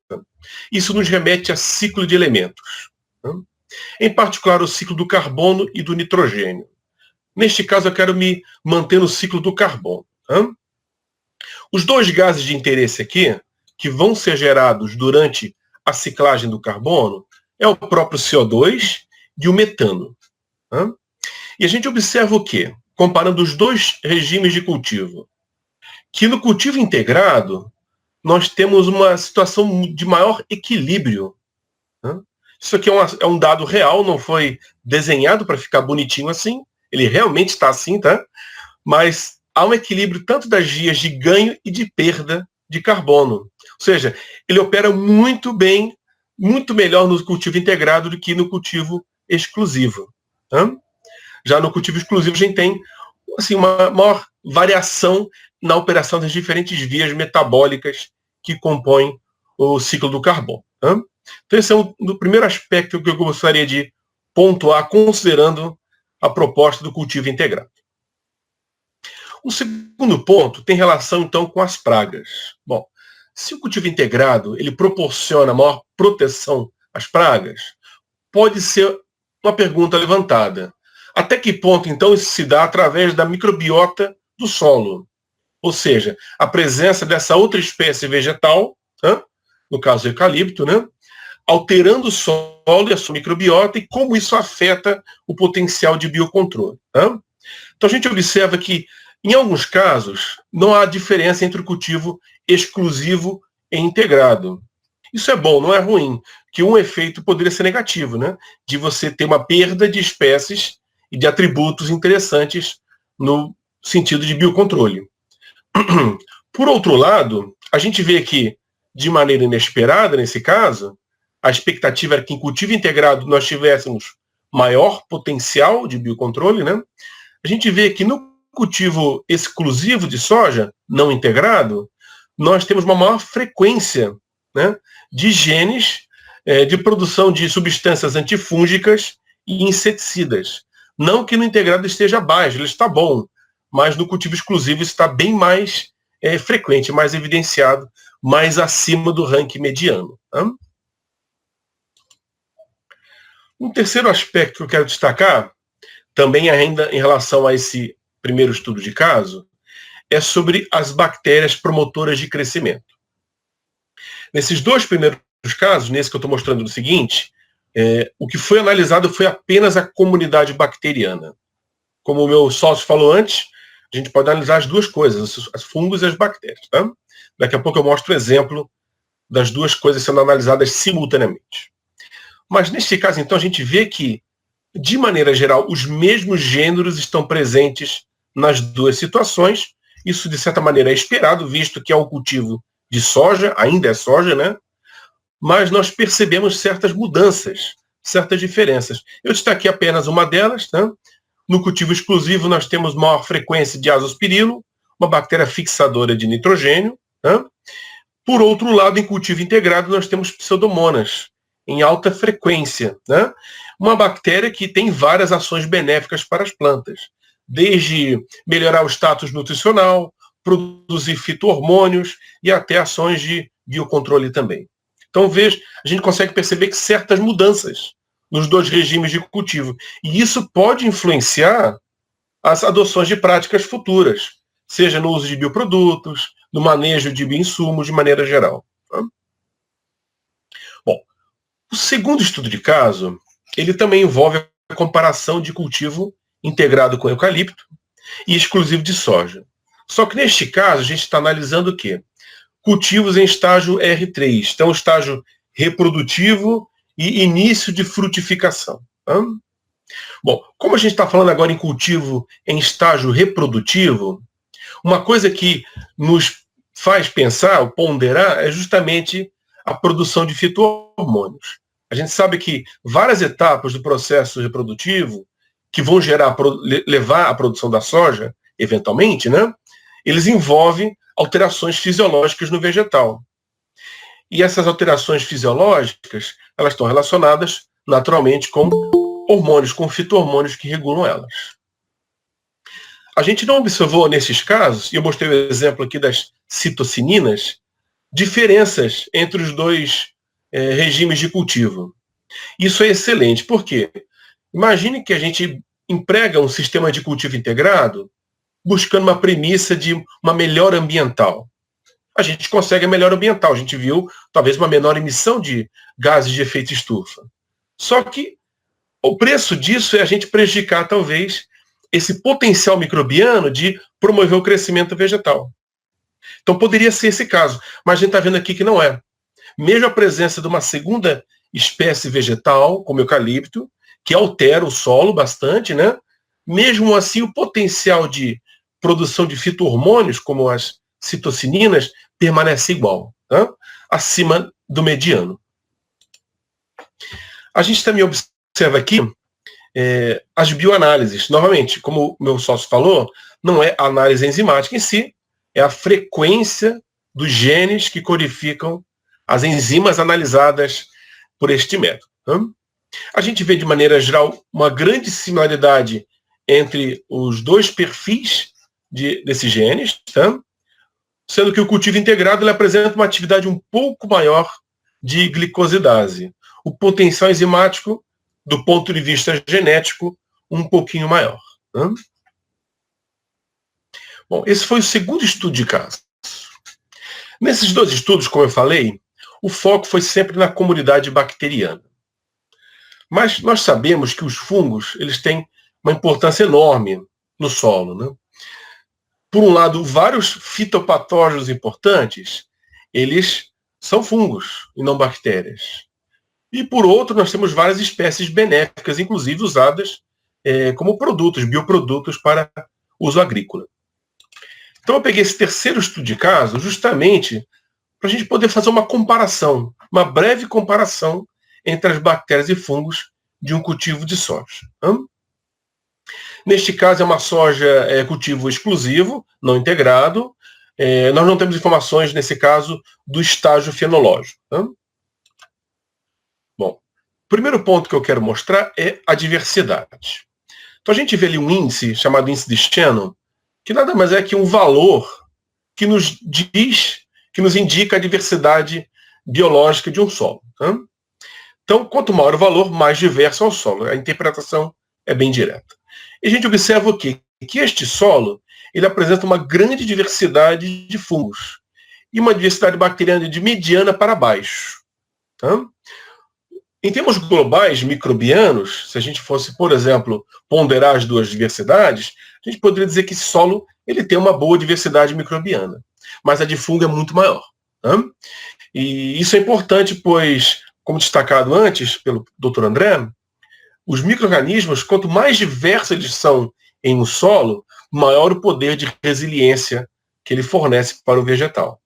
isso nos remete a ciclo de elementos. Tá? Em particular, o ciclo do carbono e do nitrogênio. Neste caso, eu quero me manter no ciclo do carbono. Tá? Os 2 gases de interesse aqui, que vão ser gerados durante a ciclagem do carbono, é o próprio CO2 e o metano. Tá? E a gente observa o quê? Comparando os 2 regimes de cultivo. Que no cultivo integrado, nós temos uma situação de maior equilíbrio. Tá? Isso aqui é um dado real, não foi desenhado para ficar bonitinho assim. Ele realmente está assim, tá? Mas há um equilíbrio tanto das vias de ganho e de perda de carbono. Ou seja, ele opera muito bem, muito melhor no cultivo integrado do que no cultivo exclusivo. Tá? Já no cultivo exclusivo a gente tem assim, uma maior variação na operação das diferentes vias metabólicas que compõem o ciclo do carbono. Tá? Então esse é o primeiro aspecto que eu gostaria de pontuar considerando a proposta do cultivo integrado. O segundo ponto tem relação, então, com as pragas. Bom, se o cultivo integrado ele proporciona maior proteção às pragas, pode ser uma pergunta levantada. Até que ponto, então, isso se dá através da microbiota do solo? Ou seja, a presença dessa outra espécie vegetal, né, no caso o eucalipto, né, alterando o solo e a sua microbiota e como isso afeta o potencial de biocontrole. Né? Então a gente observa que, em alguns casos, não há diferença entre o cultivo exclusivo e integrado. Isso é bom, não é ruim, que um efeito poderia ser negativo, né? De você ter uma perda de espécies e de atributos interessantes no sentido de biocontrole. Por outro lado, a gente vê que, de maneira inesperada, nesse caso, a expectativa era que em cultivo integrado nós tivéssemos maior potencial de biocontrole, né? A gente vê que no cultivo exclusivo de soja, não integrado, nós temos uma maior frequência, né, de genes de produção de substâncias antifúngicas e inseticidas. Não que no integrado esteja baixo, ele está bom, mas no cultivo exclusivo está bem mais frequente, mais evidenciado, mais acima do ranking mediano. Tá? Um terceiro aspecto que eu quero destacar, também ainda em relação a esse primeiro estudo de caso, é sobre as bactérias promotoras de crescimento. Nesses 2 primeiros casos, nesse que eu estou mostrando no seguinte, o que foi analisado foi apenas a comunidade bacteriana. Como o meu sócio falou antes, a gente pode analisar as 2 coisas, os fungos e as bactérias. Tá? Daqui a pouco eu mostro o exemplo das 2 coisas sendo analisadas simultaneamente. Mas neste caso, então, a gente vê que, de maneira geral, os mesmos gêneros estão presentes nas 2 situações. Isso, de certa maneira, é esperado, visto que é um cultivo de soja, ainda é soja, né? Mas nós percebemos certas mudanças, certas diferenças. Eu destaquei apenas uma delas. Tá? No cultivo exclusivo, nós temos maior frequência de azospirilo, uma bactéria fixadora de nitrogênio. Tá? Por outro lado, em cultivo integrado, nós temos pseudomonas, em alta frequência. Né? Uma bactéria que tem várias ações benéficas para as plantas, desde melhorar o status nutricional, produzir fito-hormônios e até ações de biocontrole também. Então, veja, a gente consegue perceber que certas mudanças nos 2 regimes de cultivo. E isso pode influenciar as adoções de práticas futuras, seja no uso de bioprodutos, no manejo de bioinsumos, de maneira geral. Tá? O segundo estudo de caso, ele também envolve a comparação de cultivo integrado com eucalipto e exclusivo de soja. Só que neste caso, a gente está analisando o quê? Cultivos em estágio R3, então estágio reprodutivo e início de frutificação. Bom, como a gente está falando agora em cultivo em estágio reprodutivo, uma coisa que nos faz pensar, ou ponderar, é justamente a produção de fito-hormônios. A gente sabe que várias etapas do processo reprodutivo que vão levar à produção da soja, eventualmente, né, eles envolvem alterações fisiológicas no vegetal. E essas alterações fisiológicas, elas estão relacionadas naturalmente com hormônios, com fito-hormônios que regulam elas. A gente não observou nesses casos, e eu mostrei o exemplo aqui das citocininas, diferenças entre os dois regimes de cultivo. Isso é excelente, por quê? Imagine que a gente emprega um sistema de cultivo integrado buscando uma premissa de uma melhora ambiental. A gente consegue a melhora ambiental, a gente viu talvez uma menor emissão de gases de efeito estufa. Só que o preço disso é a gente prejudicar talvez esse potencial microbiano de promover o crescimento vegetal. Então poderia ser esse caso, mas a gente está vendo aqui que não é. Mesmo a presença de uma segunda espécie vegetal, como eucalipto, que altera o solo bastante, né? Mesmo assim o potencial de produção de fito-hormônios, como as citocininas, permanece igual, tá? Acima do mediano. A gente também observa aqui as bioanálises. Novamente, como o meu sócio falou, não é a análise enzimática em si, é a frequência dos genes que codificam as enzimas analisadas por este método. Tá? A gente vê de maneira geral uma grande similaridade entre os dois perfis desses genes, tá? Sendo que o cultivo integrado ele apresenta uma atividade um pouco maior de glicosidase. O potencial enzimático, do ponto de vista genético, um pouquinho maior. Tá? Bom, esse foi o segundo estudo de caso. Nesses dois estudos, como eu falei, o foco foi sempre na comunidade bacteriana. Mas nós sabemos que os fungos eles têm uma importância enorme no solo, né? Por um lado, vários fitopatógenos importantes, eles são fungos e não bactérias. E por outro, nós temos várias espécies benéficas, inclusive usadas como produtos, bioprodutos para uso agrícola. Então eu peguei esse terceiro estudo de caso justamente para a gente poder fazer uma comparação, uma breve comparação entre as bactérias e fungos de um cultivo de soja. Neste caso é uma soja cultivo exclusivo, não integrado. Nós não temos informações, nesse caso, do estágio fenológico. Bom, o primeiro ponto que eu quero mostrar é a diversidade. Então a gente vê ali um índice chamado índice de Shannon, que nada mais é que um valor que nos diz, que nos indica a diversidade biológica de um solo. Então, quanto maior o valor, mais diverso é o solo. A interpretação é bem direta. E a gente observa o quê? Que este solo ele apresenta uma grande diversidade de fungos e uma diversidade bacteriana de mediana para baixo. Tá? Em termos globais, microbianos, se a gente fosse, por exemplo, ponderar as duas diversidades, a gente poderia dizer que esse solo ele tem uma boa diversidade microbiana, mas a de fungo é muito maior. Tá? E isso é importante, pois, como destacado antes pelo Dr. André, os micro-organismos, quanto mais diversos eles são em um solo, maior o poder de resiliência que ele fornece para o vegetal.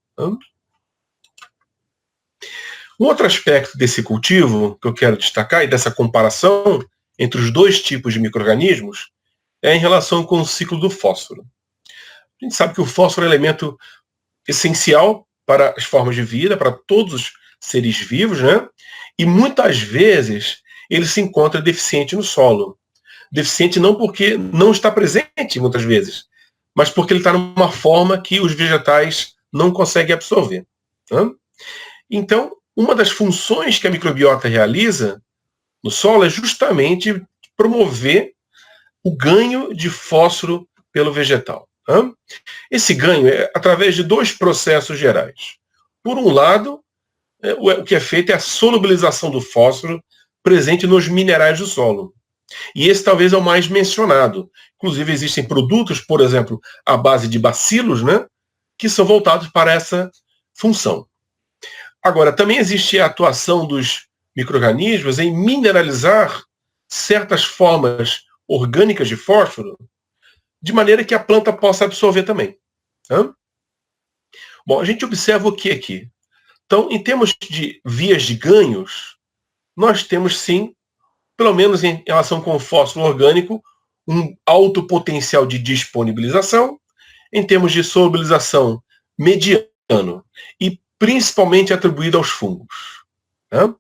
Um outro aspecto desse cultivo que eu quero destacar e dessa comparação entre os dois tipos de micro-organismos é em relação com o ciclo do fósforo. A gente sabe que o fósforo é um elemento essencial para as formas de vida, para todos os seres vivos, né? E muitas vezes ele se encontra deficiente no solo. Deficiente não porque não está presente, muitas vezes, mas porque ele está numa forma que os vegetais não conseguem absorver. Tá? Então, uma das funções que a microbiota realiza no solo é justamente promover o ganho de fósforo pelo vegetal. Tá? Esse ganho é através de dois processos gerais. Por um lado, o que é feito é a solubilização do fósforo presente nos minerais do solo. E esse talvez é o mais mencionado. Inclusive existem produtos, por exemplo, à base de bacilos, né, que são voltados para essa função. Agora, também existe a atuação dos micro-organismos em mineralizar certas formas orgânicas de fósforo, de maneira que a planta possa absorver também. Tá? Bom, a gente observa o que aqui? Então, em termos de vias de ganhos, nós temos sim, pelo menos em relação com o fósforo orgânico, um alto potencial de disponibilização, em termos de solubilização mediano, e principalmente atribuído aos fungos. Tá?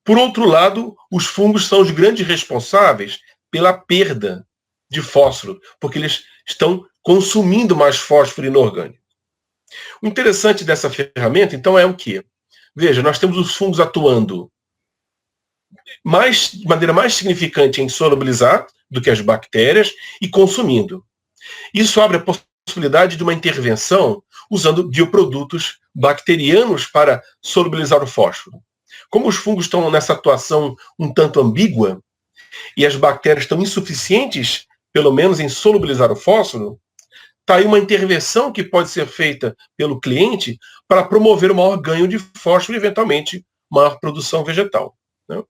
Por outro lado, os fungos são os grandes responsáveis pela perda de fósforo, porque eles estão consumindo mais fósforo inorgânico. O interessante dessa ferramenta, então, é o quê? Veja, nós temos os fungos atuando de maneira mais significante em solubilizar do que as bactérias e consumindo. Isso abre a possibilidade de uma intervenção usando bioprodutos bacterianos para solubilizar o fósforo. Como os fungos estão nessa atuação um tanto ambígua e as bactérias estão insuficientes, pelo menos em solubilizar o fósforo, está aí uma intervenção que pode ser feita pelo cliente para promover o maior ganho de fósforo e, eventualmente, maior produção vegetal. Né?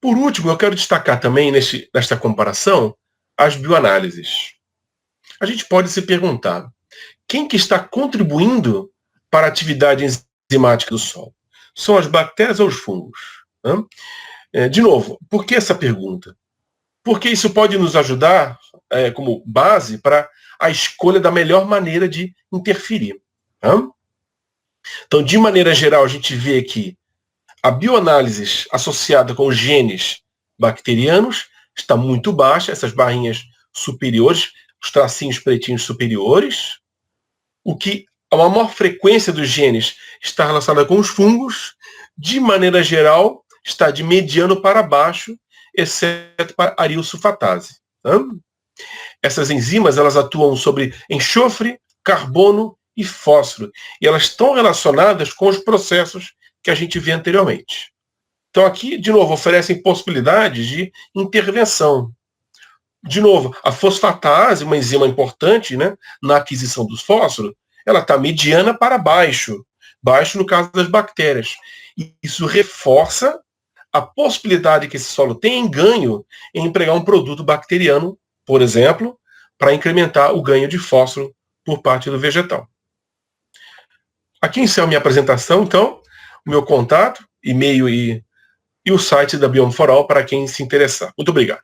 Por último, eu quero destacar também, nesta comparação, as bioanálises. A gente pode se perguntar, quem que está contribuindo para a atividade enzimática do solo? São as bactérias ou os fungos? Né? De novo, por que essa pergunta? Porque isso pode nos ajudar como base para a escolha da melhor maneira de interferir. Tá? Então, de maneira geral, a gente vê que a bioanálise associada com os genes bacterianos está muito baixa, essas barrinhas superiores, os tracinhos pretinhos superiores, o que a maior frequência dos genes está relacionada com os fungos, de maneira geral, está de mediano para baixo, exceto para a arilsulfatase. Tá? Essas enzimas elas atuam sobre enxofre, carbono e fósforo, e elas estão relacionadas com os processos que a gente vê anteriormente. Então aqui, de novo, oferecem possibilidades de intervenção. De novo, a fosfatase, uma enzima importante, né, na aquisição dos fósforos, ela está mediana para baixo, baixo no caso das bactérias. E isso reforça a possibilidade que esse solo tem em ganho em empregar um produto bacteriano, por exemplo, para incrementar o ganho de fósforo por parte do vegetal. Aqui encerro minha apresentação, então, o meu contato, e-mail e o site da Biome for All para quem se interessar. Muito obrigado.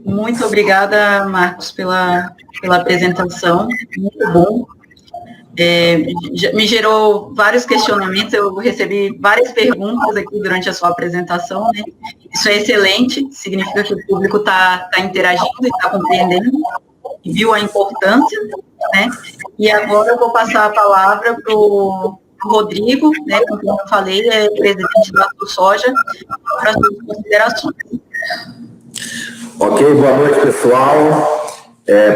Muito obrigada, Marcos, pela apresentação. Muito bom. Me gerou vários questionamentos, eu recebi várias perguntas aqui durante a sua apresentação, né? Isso é excelente, significa que o público está interagindo e está compreendendo, e viu a importância, né? E agora eu vou passar a palavra para o Rodrigo, né, como eu falei, é presidente da AgroSoja, para as suas considerações. Ok, boa noite, pessoal.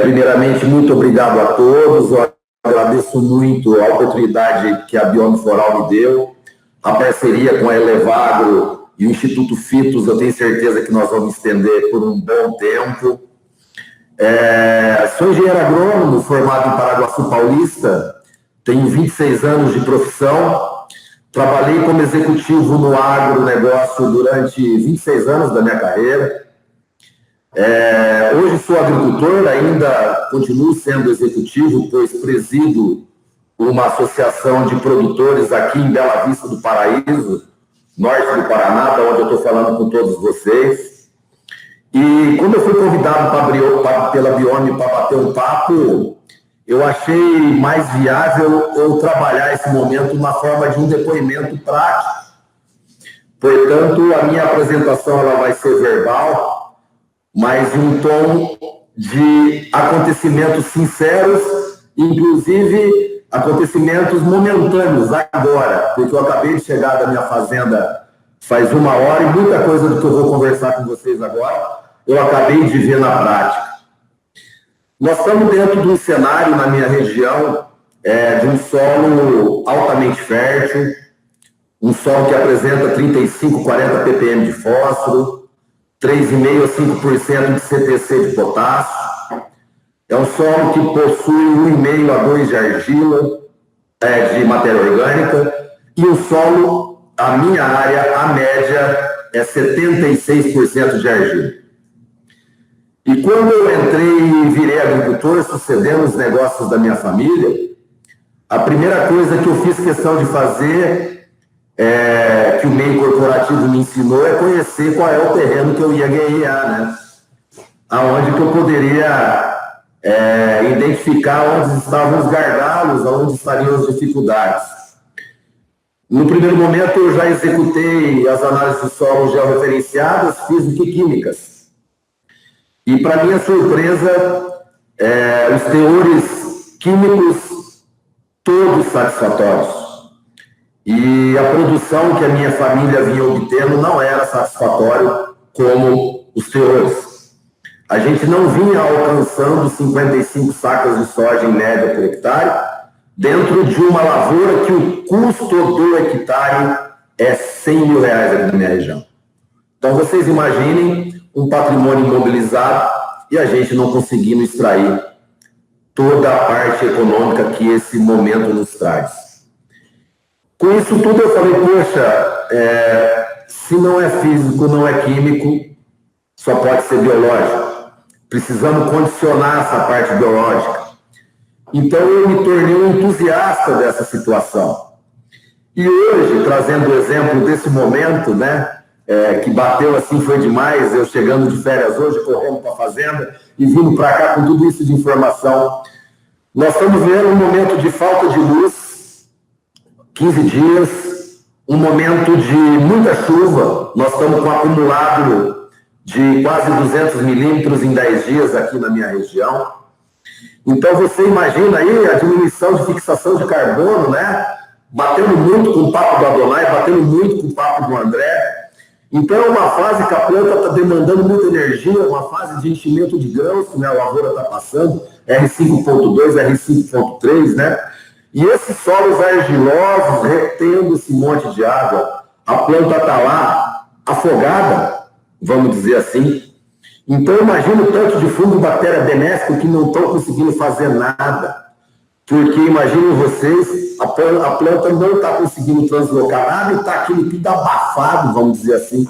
Primeiramente, muito obrigado a todos. Eu agradeço muito a oportunidade que a Biome for All me deu, a parceria com a Elevagro e o Instituto Fitos, eu tenho certeza que nós vamos estender por um bom tempo. Sou engenheiro agrônomo, formado em Paraguaçu Paulista, tenho 26 anos de profissão, trabalhei como executivo no agronegócio durante 26 anos da minha carreira. Hoje sou agricultor, ainda continuo sendo executivo, pois presido uma associação de produtores aqui em Bela Vista do Paraíso, norte do Paraná, da onde eu estou falando com todos vocês. E quando eu fui convidado pela Biome para bater um papo, eu achei mais viável eu trabalhar esse momento na forma de um depoimento prático. Portanto, a minha apresentação ela vai ser verbal, mas em um tom de acontecimentos sinceros, inclusive acontecimentos momentâneos agora, porque eu acabei de chegar da minha fazenda faz 1 hora e muita coisa do que eu vou conversar com vocês agora eu acabei de ver na prática. Nós estamos dentro de um cenário na minha região de um solo altamente fértil, um solo que apresenta 35, 40 ppm de fósforo, 3,5% a 5% de CTC de potássio. É um solo que possui 1,5 a 2 de argila, de matéria orgânica, e o solo, a minha área, a média, é 76% de argila. E quando eu entrei e virei agricultor, sucedendo os negócios da minha família, a primeira coisa que eu fiz questão de fazer, que o meio corporativo me ensinou, é conhecer qual é o terreno que eu ia guerrear, né? Aonde que eu poderia identificar onde estavam os gargalos, onde estariam as dificuldades. No primeiro momento, eu já executei as análises de solo georreferenciadas, físico-químicas. E, para minha surpresa, os teores químicos todos satisfatórios. E a produção que a minha família vinha obtendo não era satisfatória como os teores. A gente não vinha alcançando 55 sacas de soja em média por hectare, dentro de uma lavoura que o custo do hectare é R$100 mil aqui na minha região. Então, vocês imaginem um patrimônio imobilizado e a gente não conseguindo extrair toda a parte econômica que esse momento nos traz. Com isso tudo, eu falei, poxa, se não é físico, não é químico, só pode ser biológico. Precisamos condicionar essa parte biológica. Então, eu me tornei um entusiasta dessa situação. E hoje, trazendo o exemplo desse momento, né, que bateu assim, foi demais, eu chegando de férias hoje, correndo para a fazenda e vindo para cá com tudo isso de informação. Nós estamos vivendo um momento de falta de luz, 15 dias, um momento de muita chuva, nós estamos com um acumulado de quase 200 milímetros em 10 dias aqui na minha região. Então, você imagina aí a diminuição de fixação de carbono, né? Batendo muito com o papo do Adonai, batendo muito com o papo do André. Então, é uma fase que a planta está demandando muita energia, uma fase de enchimento de grãos, né? A lavoura está passando, R5.2, R5.3, né? E esses solos argilosos retendo esse monte de água, a planta está lá afogada, vamos dizer assim. Então, imagina o tanto de fungo e bactéria benéfica que não estão conseguindo fazer nada. Porque, imaginem vocês, a planta não está conseguindo translocar nada e está aquele tudo abafado, vamos dizer assim,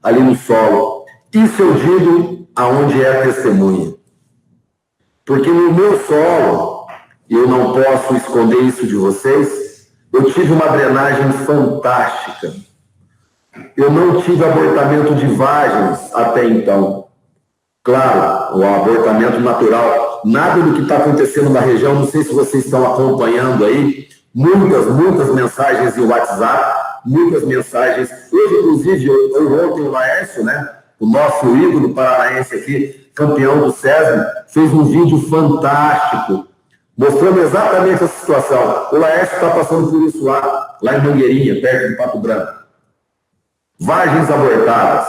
ali no solo. Isso eu digo aonde é a testemunha. Porque no meu solo, eu não posso esconder isso de vocês, eu tive uma drenagem fantástica. Eu não tive abortamento de vagens até então. Claro, o abortamento natural, nada do que está acontecendo na região, não sei se vocês estão acompanhando aí, muitas mensagens em WhatsApp, muitas mensagens. Hoje, inclusive, ontem o Laércio, né, o nosso ídolo paranaense aqui, campeão do SESM, fez um vídeo fantástico, mostrando exatamente essa situação. O Laércio está passando por isso lá em Mangueirinha, perto de Pato Branco. Vagens abortadas.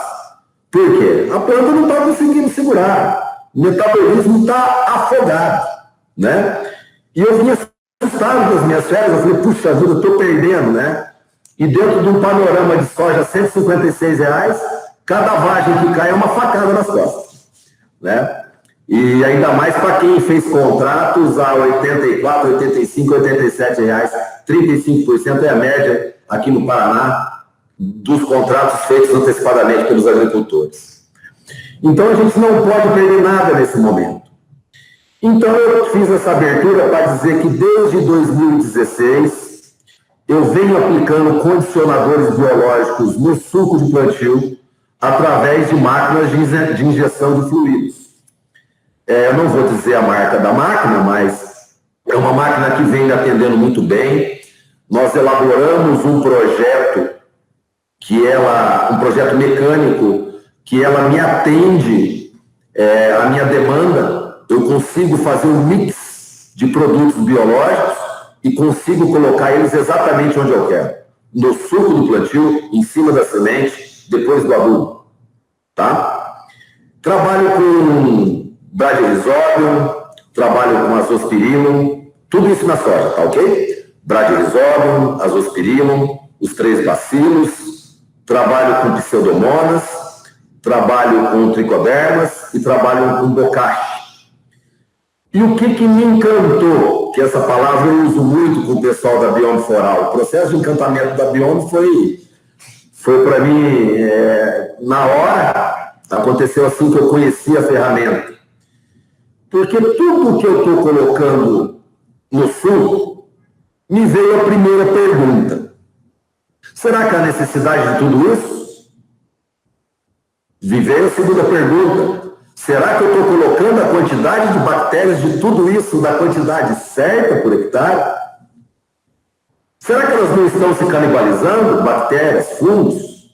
Por quê? A planta não está conseguindo segurar. O metabolismo está afogado, né? E eu vinha assustado das minhas férias, eu falei, puxa vida, eu estou perdendo, né? E dentro de um panorama de soja R$156, cada vagem que cai é uma facada nas costas, né? E ainda mais para quem fez contratos a R$84, R$85, R$87, 35% é a média aqui no Paraná dos contratos feitos antecipadamente pelos agricultores. Então, a gente não pode perder nada nesse momento. Então, eu fiz essa abertura para dizer que desde 2016, eu venho aplicando condicionadores biológicos no suco de plantio através de máquinas de injeção de fluidos. Eu não vou dizer a marca da máquina, mas é uma máquina que vem atendendo muito bem. Nós elaboramos um projeto um projeto mecânico, que ela me atende a minha demanda. Eu consigo fazer um mix de produtos biológicos e consigo colocar eles exatamente onde eu quero. No suco do plantio, em cima da semente, depois do adubo. Tá? Trabalho com Bradyrhizóbio, trabalho com Azospirillum, Tudo isso na soja, tá ok? Bradyrhizobium, Azospirillum, os 3 bacilos, trabalho com pseudomonas, trabalho com tricodermas e trabalho com bocache. E o que me encantou, que essa palavra eu uso muito com o pessoal da Biome Floral, o processo de encantamento da Biome foi para mim, na hora, aconteceu assim que eu conheci a ferramenta. Porque tudo que eu estou colocando no sul, me veio a primeira pergunta. Será que há necessidade de tudo isso? Me veio a segunda pergunta. Será que eu estou colocando a quantidade de bactérias de tudo isso na quantidade certa por hectare? Será que elas não estão se canibalizando, bactérias, fungos?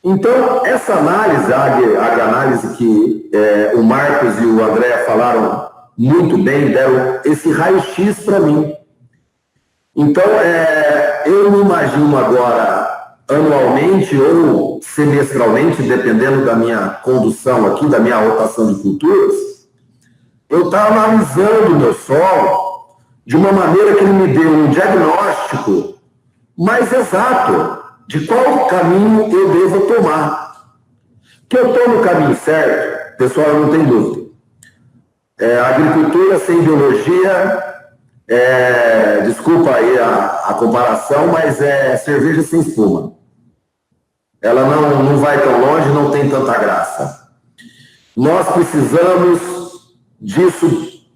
Então, essa análise, a agroanálise que o Marcos e o André falaram muito bem, deram esse raio-x para mim. Então, eu me imagino agora, anualmente ou semestralmente, dependendo da minha condução aqui, da minha rotação de culturas, eu estou analisando o meu solo de uma maneira que ele me dê um diagnóstico mais exato de qual caminho eu devo tomar. Que eu estou no caminho certo, pessoal, não tem dúvida. A agricultura sem biologia, desculpa aí a comparação, mas é cerveja sem espuma. Ela não vai tão longe, não tem tanta graça. Nós precisamos disso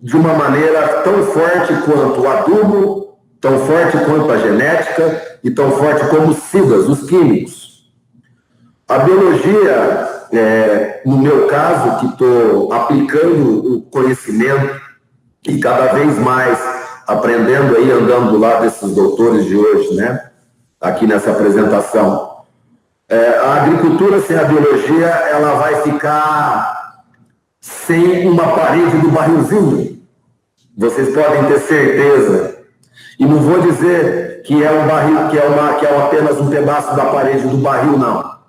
de uma maneira tão forte quanto o adubo, tão forte quanto a genética e tão forte como os SIDAs, os químicos. A biologia, no meu caso, que estou aplicando o conhecimento e cada vez mais aprendendo aí, andando do lado desses doutores de hoje, né? Aqui nessa apresentação. A agricultura sem a biologia, ela vai ficar sem uma parede do barrilzinho. Vocês podem ter certeza. E não vou dizer que é um barril, que é apenas um pedaço da parede do barril, não.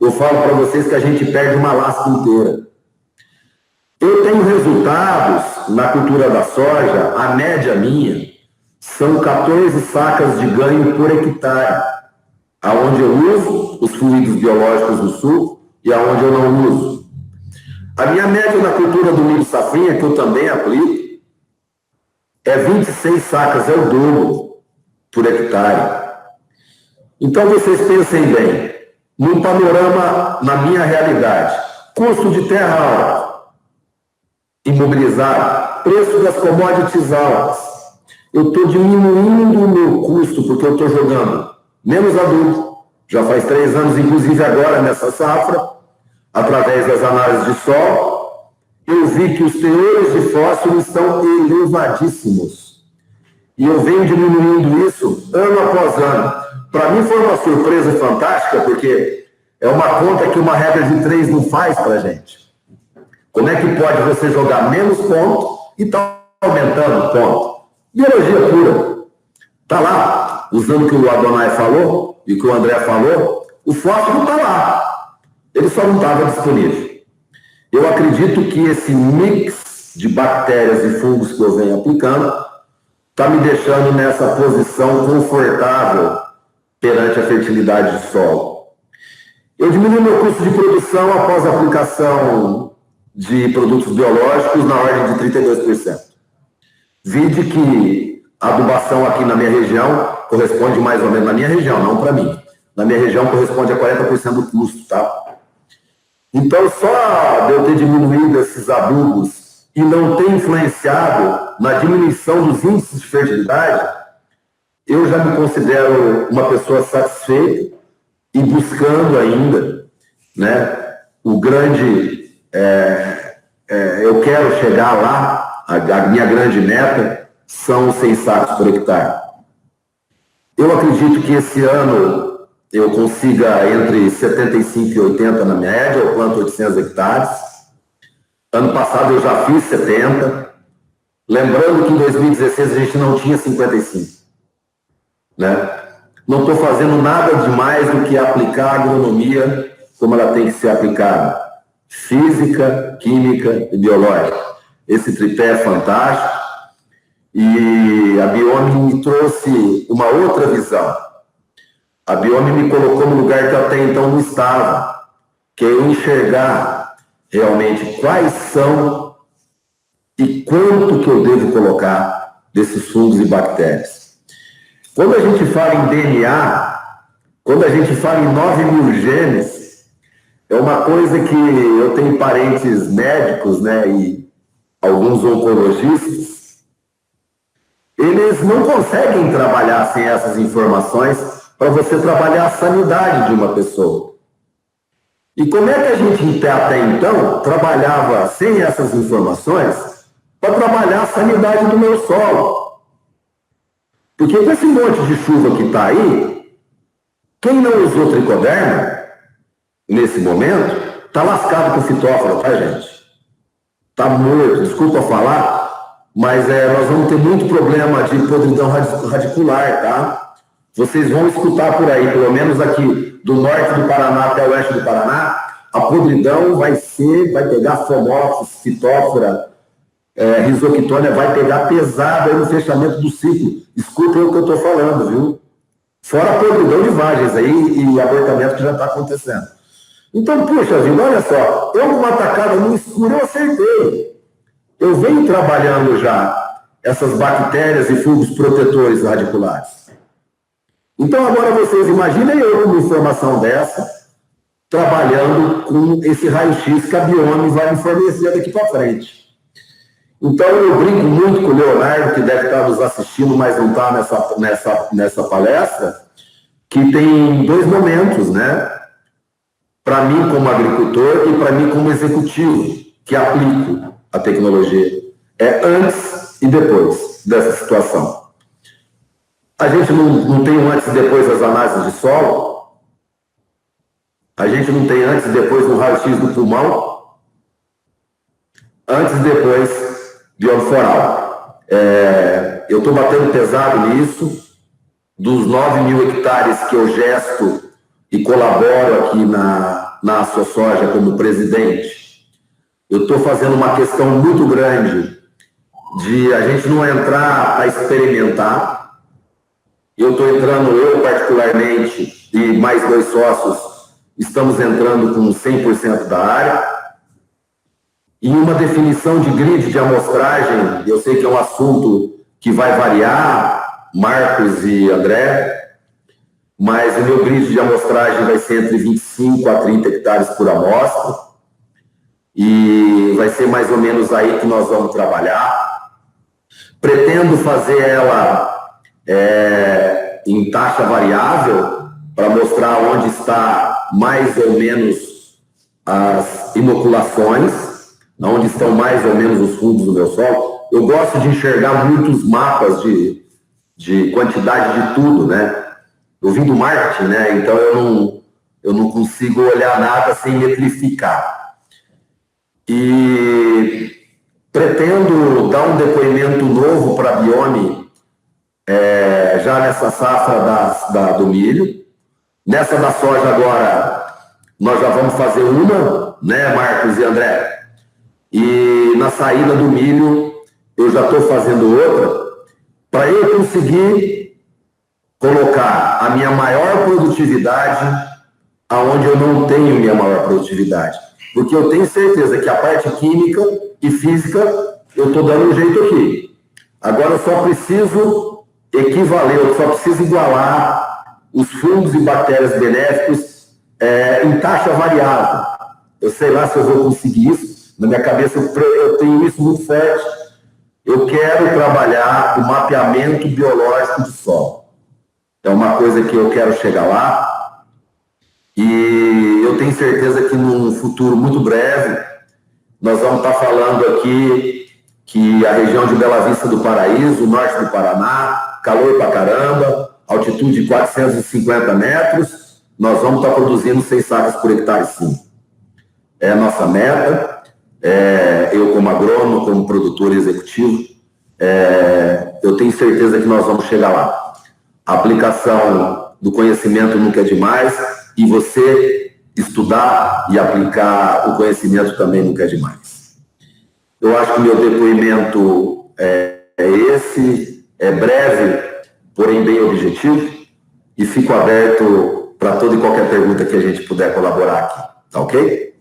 Eu falo para vocês que a gente perde uma lasca inteira. Eu tenho resultados na cultura da soja, a média minha são 14 sacas de ganho por hectare, aonde eu uso os fluidos biológicos do sul e aonde eu não uso. A minha média na cultura do milho safrinha, que eu também aplico, é 26 sacas, é o dobro por hectare. Então vocês pensem bem, num panorama na minha realidade, custo de terra alto, imobilizado, preço das commodities altas. Eu estou diminuindo o meu custo porque eu estou jogando menos adubo. Já faz 3 anos, inclusive agora nessa safra, através das análises de solo, eu vi que os teores de fósforo estão elevadíssimos. E eu venho diminuindo isso ano após ano. Para mim foi uma surpresa fantástica, porque é uma conta que uma regra de 3 não faz para a gente. Como é que pode você jogar menos ponto e tá aumentando ponto? Biologia pura. Tá lá, usando o que o Adonai falou e o que o André falou, o fósforo tá lá. Ele só não estava disponível. Eu acredito que esse mix de bactérias e fungos que eu venho aplicando está me deixando nessa posição confortável perante a fertilidade de solo. Eu diminui meu custo de produção após a aplicação de produtos biológicos na ordem de 32%. Vide que a adubação aqui na minha região corresponde mais ou menos, na minha região, não para mim. Na minha região corresponde a 40% do custo, tá? Então, só de eu ter diminuído esses adubos e não ter influenciado na diminuição dos índices de fertilidade, eu já me considero uma pessoa satisfeita e buscando ainda, né, o grande... eu quero chegar lá, a minha grande meta são 100 sacos por hectare. Eu acredito que esse ano eu consiga entre 75 e 80 na média, eu planto 800 hectares. Ano passado eu já fiz 70. Lembrando que em 2016 a gente não tinha 55. Né? Não estou fazendo nada demais do que aplicar a agronomia como ela tem que ser aplicada. Física, química e biológica. Esse tripé é fantástico. E a Biome me trouxe uma outra visão. A Biome me colocou no lugar que eu até então não estava, que é eu enxergar realmente quais são e quanto que eu devo colocar desses fungos e bactérias. Quando a gente fala em DNA, quando a gente fala em 9.000 genes, é uma coisa que eu tenho parentes médicos, né, e alguns oncologistas, eles não conseguem trabalhar sem essas informações para você trabalhar a sanidade de uma pessoa. E como é que a gente até então trabalhava sem essas informações para trabalhar a sanidade do meu solo? Porque com esse monte de chuva que está aí, quem não usou tricoderma, nesse momento, está lascado com fitófora, tá, gente? Está morto, desculpa falar, mas nós vamos ter muito problema de podridão radicular, tá? Vocês vão escutar por aí, pelo menos aqui do norte do Paraná até o oeste do Paraná, a podridão vai pegar fomófis, fitófora, rizoquitônia, vai pegar pesado aí no fechamento do ciclo. Escutem o que eu estou falando, viu? Fora a podridão de vagens aí e abortamento que já está acontecendo. Então, puxa vida, olha só, eu numa tacada no escuro eu acertei. Eu venho trabalhando já essas bactérias e fungos protetores radiculares. Então, agora vocês imaginem eu com uma informação dessa, trabalhando com esse raio-x que a Biome vai me fornecer daqui para frente. Então, eu brinco muito com o Leonardo, que deve estar nos assistindo, mas não está nessa palestra, que tem dois momentos, né? Para mim, como agricultor, e para mim, como executivo, que aplico a tecnologia. É antes e depois dessa situação. A gente não tem um antes e depois das análises de solo? A gente não tem antes e depois no raio-x do pulmão? Antes e depois bioma floral. Eu estou batendo pesado nisso. Dos 9.000 hectares que eu gesto e colaboro aqui na AssoSoja como presidente, eu estou fazendo uma questão muito grande de a gente não entrar a experimentar. Eu estou entrando, eu particularmente, e mais 2 sócios, estamos entrando com 100% da área. E uma definição de grid de amostragem, eu sei que é um assunto que vai variar, Marcos e André, mas o meu grid de amostragem vai ser entre 25 a 30 hectares por amostra, e vai ser mais ou menos aí que nós vamos trabalhar. Pretendo fazer ela em taxa variável, para mostrar onde está mais ou menos as inoculações, onde estão mais ou menos os fungos do meu solo. Eu gosto de enxergar muitos mapas de quantidade de tudo, né? Eu vim do marketing, né? Então eu não consigo olhar nada sem metrificar. E pretendo dar um depoimento novo para a Biome já nessa safra do milho. Nessa da soja agora, nós já vamos fazer uma, né, Marcos e André? E na saída do milho, eu já estou fazendo outra, para eu conseguir colocar a minha maior produtividade aonde eu não tenho minha maior produtividade. Porque eu tenho certeza que a parte química e física, eu estou dando um jeito aqui. Agora eu só preciso equivaler, eu só preciso igualar os fungos e bactérias benéficos em taxa variável. Eu sei lá se eu vou conseguir isso. Na minha cabeça eu tenho isso muito forte. Eu quero trabalhar o mapeamento biológico do solo. É uma coisa que eu quero chegar lá. E eu tenho certeza que num futuro muito breve, nós vamos estar falando aqui que a região de Bela Vista do Paraíso, norte do Paraná, calor pra caramba, altitude de 450 metros, nós vamos estar produzindo 6 sacas por hectare, sim. É a nossa meta. Eu como agrônomo, como produtor executivo, eu tenho certeza que nós vamos chegar lá. A aplicação do conhecimento nunca é demais, e você estudar e aplicar o conhecimento também nunca é demais. Eu acho que o meu depoimento esse, é breve, porém bem objetivo, e fico aberto para toda e qualquer pergunta que a gente puder colaborar aqui, tá ok?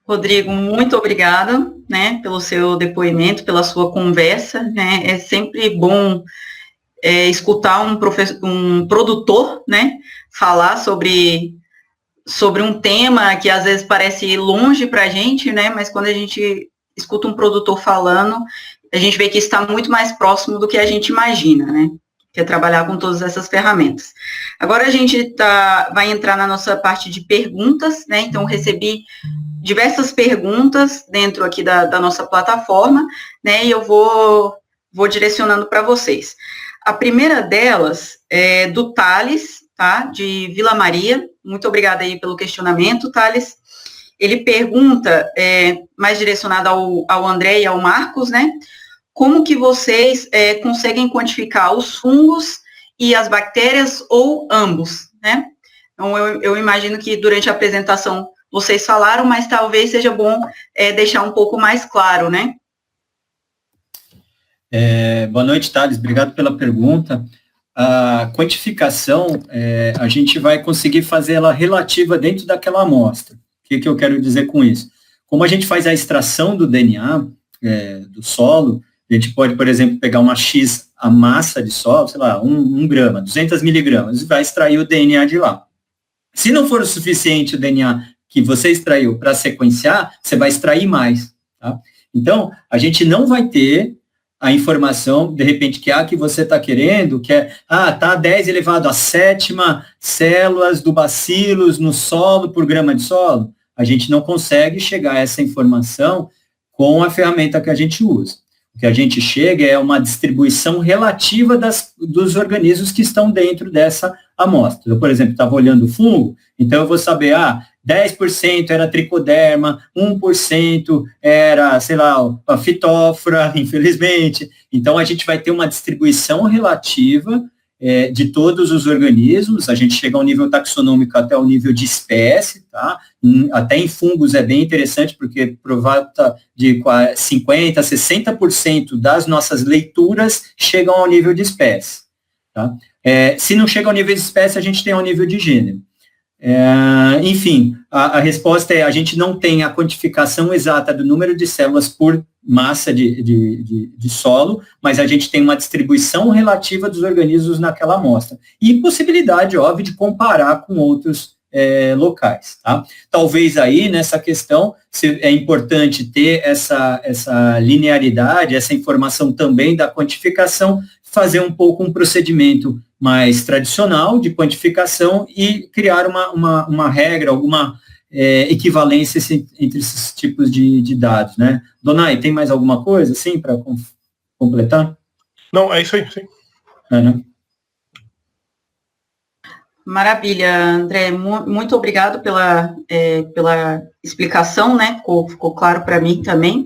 Rodrigo, muito obrigada, né, pelo seu depoimento, pela sua conversa, né, é sempre bom escutar um produtor, né, falar sobre um tema que às vezes parece longe para a gente, né, mas quando a gente escuta um produtor falando, a gente vê que está muito mais próximo do que a gente imagina, né, que é trabalhar com todas essas ferramentas. Agora a gente vai entrar na nossa parte de perguntas, né, então recebi diversas perguntas dentro aqui da nossa plataforma, né, e eu vou direcionando para vocês. A primeira delas é do Thales, tá, de Vila Maria. Muito obrigada aí pelo questionamento, Thales. Ele pergunta, mais direcionado ao André e ao Marcos, né, como que vocês conseguem quantificar os fungos e as bactérias ou ambos, né? Então, eu imagino que durante a apresentação vocês falaram, mas talvez seja bom deixar um pouco mais claro, né? Boa noite, Thales. Obrigado pela pergunta. A quantificação, a gente vai conseguir fazer ela relativa dentro daquela amostra. O que eu quero dizer com isso? Como a gente faz a extração do DNA do solo, a gente pode, por exemplo, pegar uma X, a massa de solo, sei lá, 1 grama, 200 miligramas, e vai extrair o DNA de lá. Se não for o suficiente o DNA que você extraiu para sequenciar, você vai extrair mais, tá? Então, a gente não vai ter a informação, de repente, que você está querendo, que tá 10 elevado a 7ª células do bacilos no solo por grama de solo. A gente não consegue chegar a essa informação com a ferramenta que a gente usa. O que a gente chega é uma distribuição relativa dos organismos que estão dentro dessa amostra. Eu, por exemplo, estava olhando o fungo, então eu vou saber, 10% era tricoderma, 1% era, sei lá, a fitófora, infelizmente. Então, a gente vai ter uma distribuição relativa de todos os organismos, a gente chega ao nível taxonômico até o nível de espécie, tá? Até em fungos é bem interessante, porque por volta de 50%, 60% das nossas leituras chegam ao nível de espécie, tá? Se não chega ao nível de espécie, a gente tem ao nível de gênero. Enfim, a resposta é, a gente não tem a quantificação exata do número de células por massa de solo, mas a gente tem uma distribuição relativa dos organismos naquela amostra. E possibilidade, óbvio, de comparar com outros locais, tá? Talvez aí, nessa questão, é importante ter essa linearidade, essa informação também da quantificação, fazer um pouco um procedimento mais tradicional de quantificação e criar uma regra, alguma equivalência entre esses tipos de dados, né? Donai, tem mais alguma coisa, assim, para completar? Não, é isso aí, sim. Né? Maravilha, André, muito obrigado pela explicação, né? Ficou claro para mim também.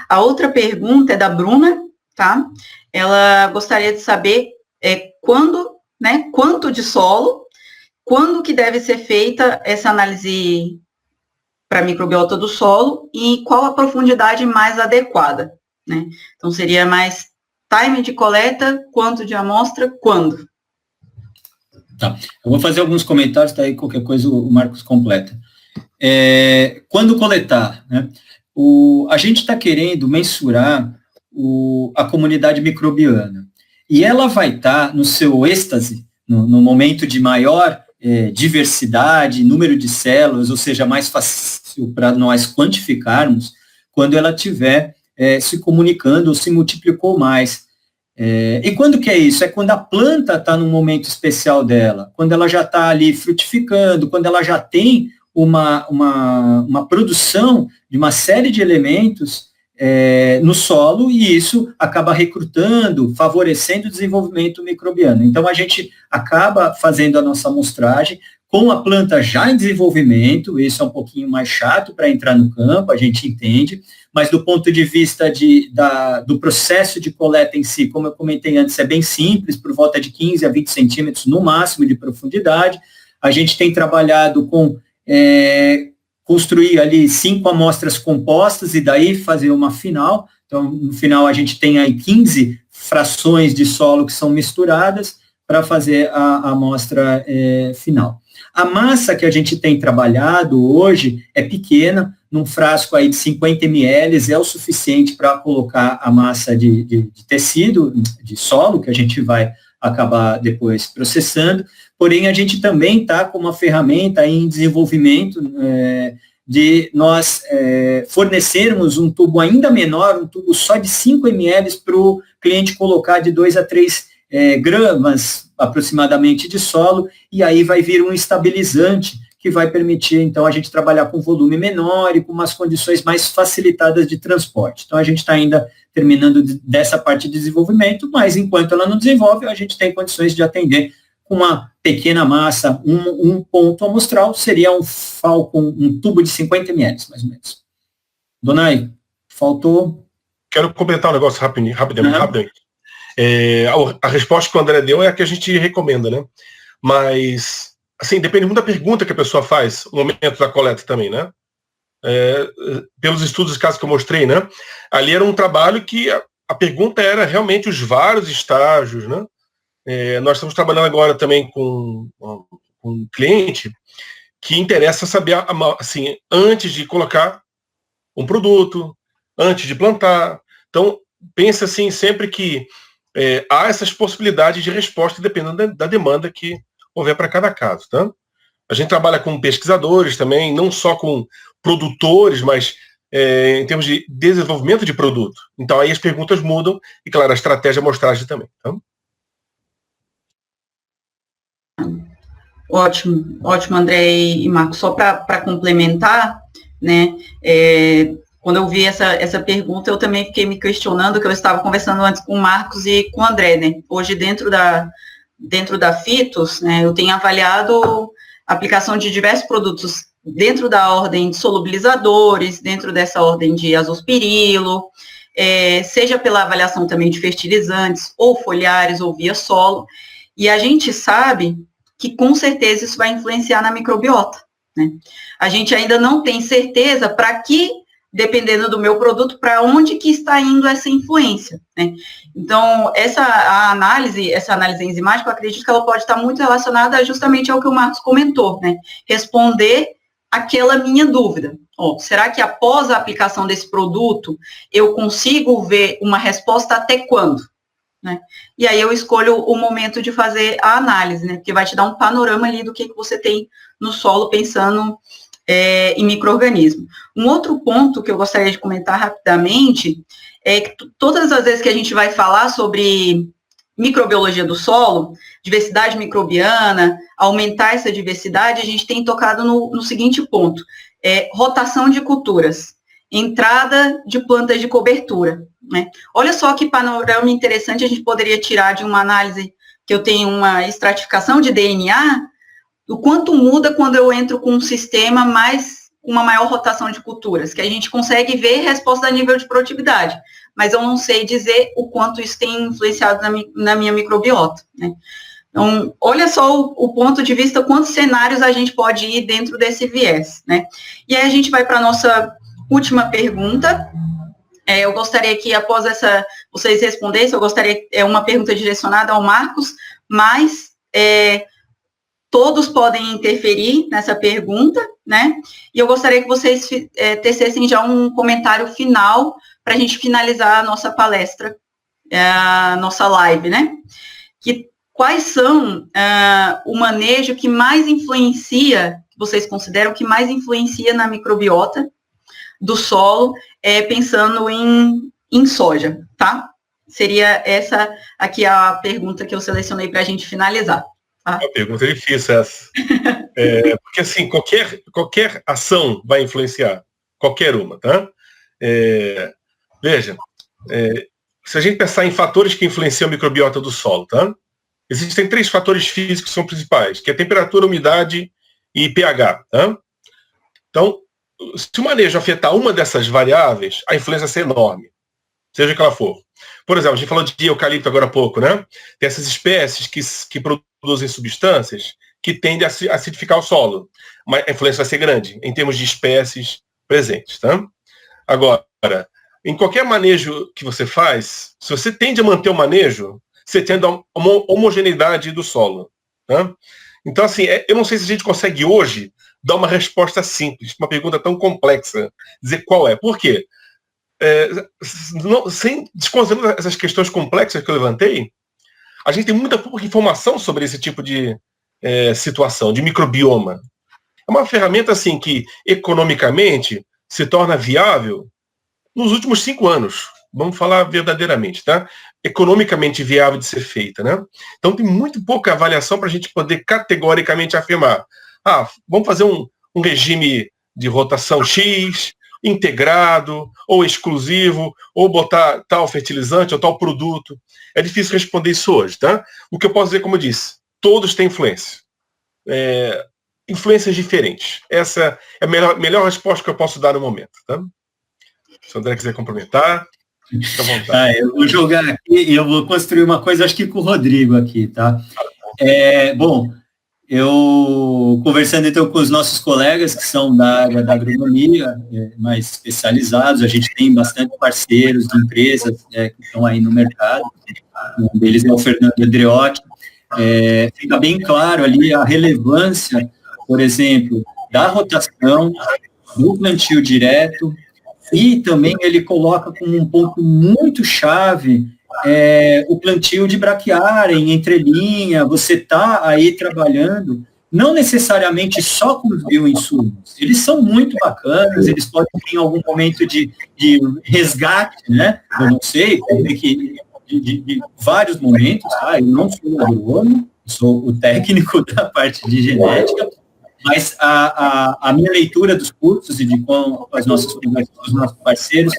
A outra pergunta é da Bruna, tá? Ela gostaria de saber quando, né, quanto de solo, quando que deve ser feita essa análise para a microbiota do solo e qual a profundidade mais adequada, né? Então, seria mais time de coleta, quanto de amostra, quando? Tá, eu vou fazer alguns comentários, daí qualquer coisa o Marcos completa. Quando coletar, né? A gente está querendo mensurar a comunidade microbiana. E ela vai estar no seu êxtase, no momento de maior diversidade, número de células, ou seja, mais fácil para nós quantificarmos, quando ela estiver se comunicando ou se multiplicou mais. E quando que é isso? É quando a planta está num momento especial dela, quando ela já está ali frutificando, quando ela já tem uma produção de uma série de elementos no solo, e isso acaba recrutando, favorecendo o desenvolvimento microbiano. Então, a gente acaba fazendo a nossa amostragem com a planta já em desenvolvimento, isso é um pouquinho mais chato para entrar no campo, a gente entende, mas do ponto de vista do processo de coleta em si, como eu comentei antes, é bem simples, por volta de 15 a 20 centímetros no máximo de profundidade. A gente tem trabalhado com construir ali 5 amostras compostas e daí fazer uma final, Então, no final, a gente tem aí 15 frações de solo que são misturadas para fazer a amostra final. A massa que a gente tem trabalhado hoje é pequena, num frasco aí de 50 ml é o suficiente para colocar a massa de tecido, de solo, que a gente vai acabar depois processando, porém a gente também está com uma ferramenta em desenvolvimento de nós fornecermos um tubo ainda menor, um tubo só de 5 ml para o cliente colocar de 2 a 3 gramas aproximadamente de solo, e aí vai vir um estabilizante que vai permitir, então, a gente trabalhar com volume menor e com umas condições mais facilitadas de transporte. Então, a gente está ainda terminando dessa parte de desenvolvimento, mas enquanto ela não desenvolve, a gente tem condições de atender com uma pequena massa, um ponto amostral, seria um Falcon, um tubo de 50 ml, mais ou menos. Donai, faltou... Quero comentar um negócio rapidamente. A resposta que o André deu é a que a gente recomenda, né? Mas, assim, depende muito da pergunta que a pessoa faz no momento da coleta também, né? Pelos estudos, casos que eu mostrei, né? Ali era um trabalho que a pergunta era realmente os vários estágios, né? Nós estamos trabalhando agora também com um cliente que interessa saber, assim, antes de colocar um produto, antes de plantar. Então, pensa assim, sempre que há essas possibilidades de resposta dependendo da demanda que houver para cada caso, tá? A gente trabalha com pesquisadores também, não só com produtores, mas em termos de desenvolvimento de produto. Então aí as perguntas mudam e, claro, a estratégia amostragem também. Tá? Ótimo, André e Marcos. Só para complementar, né, quando eu vi essa pergunta, eu também fiquei me questionando, que eu estava conversando antes com o Marcos e com o André, né? Hoje, dentro da Phytos, né, eu tenho avaliado a aplicação de diversos produtos dentro da ordem de solubilizadores, dentro dessa ordem de azospirilo, seja pela avaliação também de fertilizantes, ou foliares, ou via solo, e a gente sabe que com certeza isso vai influenciar na microbiota, né? A gente ainda não tem certeza para que, dependendo do meu produto, para onde que está indo essa influência, né? Então, essa análise enzimática, eu acredito que ela pode estar muito relacionada justamente ao que o Marcos comentou, né? Responder aquela minha dúvida. Será que após a aplicação desse produto, eu consigo ver uma resposta até quando? Né? E aí eu escolho o momento de fazer a análise, né? Porque vai te dar um panorama ali do que você tem no solo, pensando em micro-organismo. Um outro ponto que eu gostaria de comentar rapidamente é que todas as vezes que a gente vai falar sobre microbiologia do solo, diversidade microbiana, aumentar essa diversidade, a gente tem tocado no seguinte ponto: rotação de culturas, entrada de plantas de cobertura, né? Olha só que panorama interessante a gente poderia tirar de uma análise que eu tenho uma estratificação de DNA, o quanto muda quando eu entro com um sistema uma maior rotação de culturas, que a gente consegue ver resposta a nível de produtividade, mas eu não sei dizer o quanto isso tem influenciado na minha microbiota, né? Então, olha só o ponto de vista, quantos cenários a gente pode ir dentro desse viés, né? E aí a gente vai para a nossa última pergunta. Eu gostaria que, após vocês respondessem, eu gostaria, uma pergunta direcionada ao Marcos, mas todos podem interferir nessa pergunta, né? E eu gostaria que vocês tecessem já um comentário final para a gente finalizar a nossa palestra, a nossa live, né? Quais são o manejo que mais influencia, que vocês consideram que mais influencia na microbiota do solo, pensando em soja, tá? Seria essa aqui a pergunta que eu selecionei para a gente finalizar. Tá? Uma pergunta difícil essa. Porque, assim, qualquer ação vai influenciar, qualquer uma, tá? Veja, se a gente pensar em fatores que influenciam a microbiota do solo, tá? Existem 3 fatores físicos que são principais, que é temperatura, umidade e pH, tá? Então, se o manejo afetar uma dessas variáveis, a influência vai ser enorme, seja que ela for. Por exemplo, a gente falou de eucalipto agora há pouco, né? Tem essas espécies que produzem substâncias que tendem a acidificar o solo. Mas a influência vai ser grande em termos de espécies presentes, tá? Agora, em qualquer manejo que você faz, se você tende a manter o manejo, você tende a uma homogeneidade do solo. Tá? Então, assim, eu não sei se a gente consegue hoje dar uma resposta simples, uma pergunta tão complexa, dizer qual é. Por quê? Sem desconsiderando essas questões complexas que eu levantei, a gente tem muita pouca informação sobre esse tipo de situação, de microbioma. É uma ferramenta assim que, economicamente, se torna viável nos últimos 5 anos. Vamos falar verdadeiramente, tá? Economicamente viável de ser feita, né? Então tem muito pouca avaliação para a gente poder categoricamente afirmar. Vamos fazer um regime de rotação X, integrado, ou exclusivo, ou botar tal fertilizante ou tal produto. É difícil responder isso hoje, tá? O que eu posso dizer, como eu disse, todos têm influência. Influências diferentes. Essa é a melhor resposta que eu posso dar no momento, tá? Se o André quiser complementar, fica à vontade. Eu vou jogar aqui e eu vou construir uma coisa, acho que com o Rodrigo aqui, tá? Bom, eu conversando então com os nossos colegas que são da área da agronomia, mais especializados, a gente tem bastante parceiros de empresas que estão aí no mercado, um deles é o Fernando Andreotti. Fica bem claro ali a relevância, por exemplo, da rotação, do plantio direto, e também ele coloca como um ponto muito chave o plantio de braquiária em entrelinha. Você está aí trabalhando, não necessariamente só com os bioinsumos, eles são muito bacanas, eles podem ter algum momento de resgate, né? Eu não sei, de vários momentos, eu não sou agrônomo, sou o técnico da parte de genética, mas a minha leitura dos cursos e com as nossas conversas com os nossos parceiros,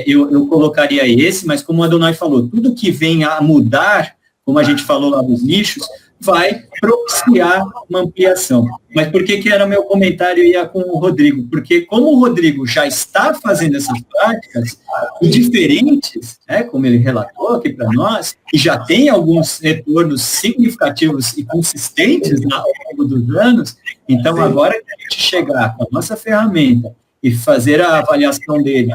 eu colocaria esse, mas como a Adonai falou, tudo que vem a mudar, como a gente falou lá dos nichos, vai propiciar uma ampliação. Mas por que era meu comentário ia com o Rodrigo? Porque como o Rodrigo já está fazendo essas práticas diferentes, né, como ele relatou aqui para nós, e já tem alguns retornos significativos e consistentes ao longo dos anos, então agora que a gente chegar com a nossa ferramenta e fazer a avaliação dele,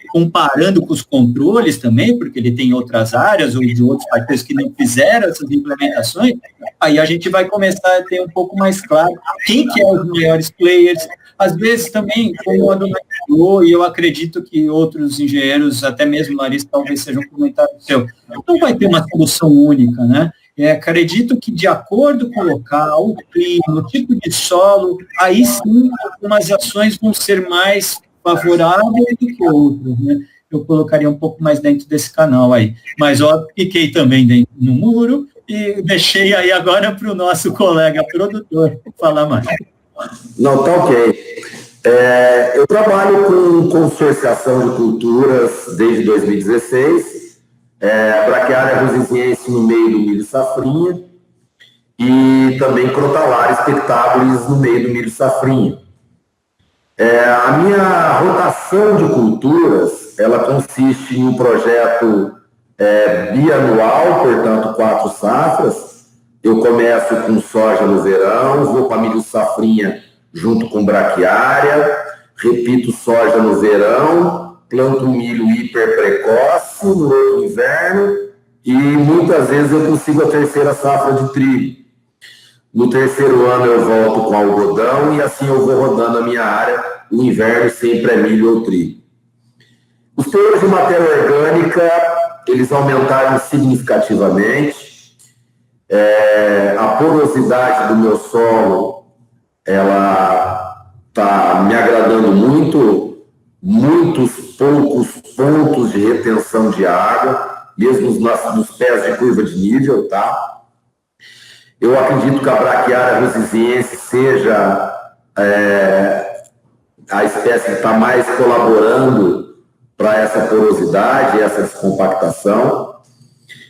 comparando com os controles também, porque ele tem outras áreas ou de outros parceiros que não fizeram essas implementações, aí a gente vai começar a ter um pouco mais claro quem que é os maiores players. Às vezes também, como a Dona falou, e eu acredito que outros engenheiros, até mesmo Larissa, talvez seja um comentário seu, não vai ter uma solução única, né? Acredito que de acordo com o local, o clima, o tipo de solo, aí sim algumas ações vão ser mais favoráveis do que outras, né? Eu colocaria um pouco mais dentro desse canal aí. Mas, ó, fiquei também dentro no muro e deixei aí agora para o nosso colega produtor falar mais. Não, tá ok. Eu trabalho com consorciação de culturas desde 2016, braquiária rosiziense no meio do milho safrinha e também crotalares spectabilis no meio do milho safrinha. A minha rotação de culturas, ela consiste em um projeto bianual, portanto 4 safras. Eu começo com soja no verão, vou para milho safrinha junto com braquiária, repito soja no verão, planto milho hiper precoce no outro inverno e muitas vezes eu consigo a 3ª safra de trigo. No 3º ano eu volto com algodão e assim eu vou rodando a minha área. O inverno sempre é milho ou trigo. Os teores de matéria orgânica, eles aumentaram significativamente. A porosidade do meu solo, ela está me agradando muito. Muitos poucos pontos de retenção de água, mesmo nos pés de curva de nível, tá? Eu acredito que a braquiária rosiziense seja a espécie que está mais colaborando para essa porosidade, essa descompactação.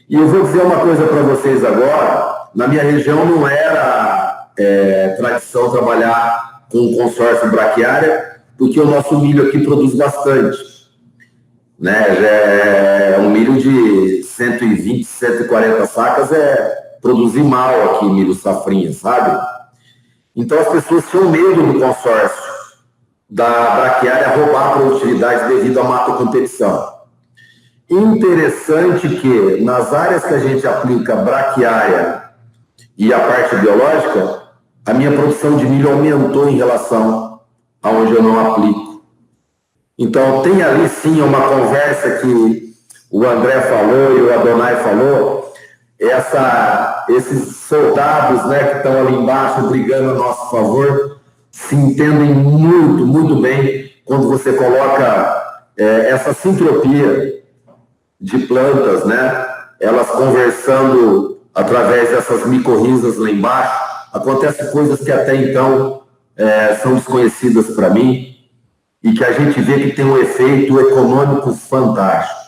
E eu vou dizer uma coisa para vocês agora. Na minha região não era tradição trabalhar com consórcio braquiária, porque o nosso milho aqui produz bastante. Né? Um milho de 120, 140 sacas produzir mal aqui milho safrinha, sabe? Então as pessoas tinham medo do consórcio. da braquiária roubar a produtividade devido à matocompetição. Interessante que nas áreas que a gente aplica braquiária e a parte biológica, a minha produção de milho aumentou em relação a onde eu não aplico. Então, tem ali sim uma conversa que o André falou e o Adonai falou, esses soldados, né, que estão ali embaixo brigando a nosso favor, se entendem muito, muito bem quando você coloca essa sintropia de plantas, né, elas conversando através dessas micorrizas lá embaixo. Acontecem coisas que até então são desconhecidas para mim e que a gente vê que tem um efeito econômico fantástico.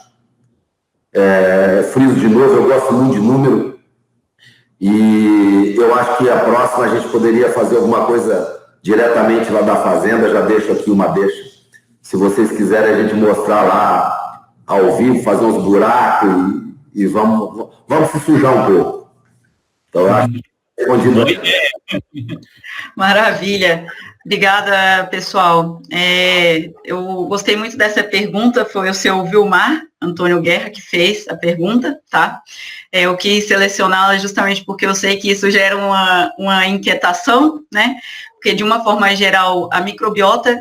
Friso de novo, eu gosto muito de número e eu acho que a próxima a gente poderia fazer alguma coisa diretamente lá da fazenda. Já deixo aqui uma deixa. Se vocês quiserem a gente mostrar lá ao vivo, fazer uns buracos e vamos se sujar um pouco. Então, eu acho que continua. Maravilha. Obrigada, pessoal. Eu gostei muito dessa pergunta, foi o seu Vilmar Antônio Guerra que fez a pergunta, tá? Eu quis selecioná-la justamente porque eu sei que isso gera uma inquietação, né? Porque, de uma forma geral, a microbiota,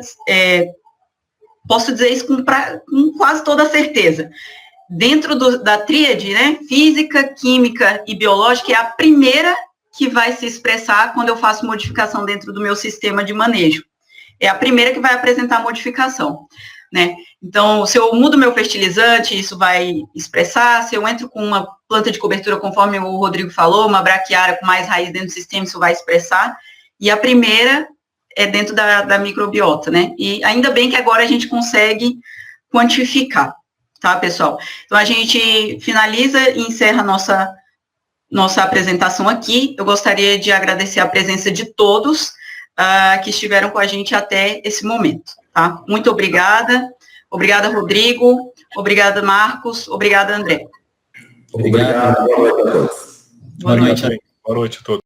posso dizer isso com quase toda certeza, dentro da tríade, né? Física, química e biológica, é a primeira que vai se expressar quando eu faço modificação dentro do meu sistema de manejo. É a primeira que vai apresentar modificação, né? Então, se eu mudo meu fertilizante, isso vai expressar. Se eu entro com uma planta de cobertura, conforme o Rodrigo falou, uma braquiária com mais raiz dentro do sistema, isso vai expressar. E a primeira é dentro da microbiota, né? E ainda bem que agora a gente consegue quantificar, tá, pessoal? Então, a gente finaliza e encerra nossa apresentação aqui. Eu gostaria de agradecer a presença de todos que estiveram com a gente até esse momento, tá? Muito obrigada. Obrigada, Rodrigo. Obrigada, Marcos. Obrigada, André. Obrigado. Boa noite a todos. Boa noite. Boa noite a todos.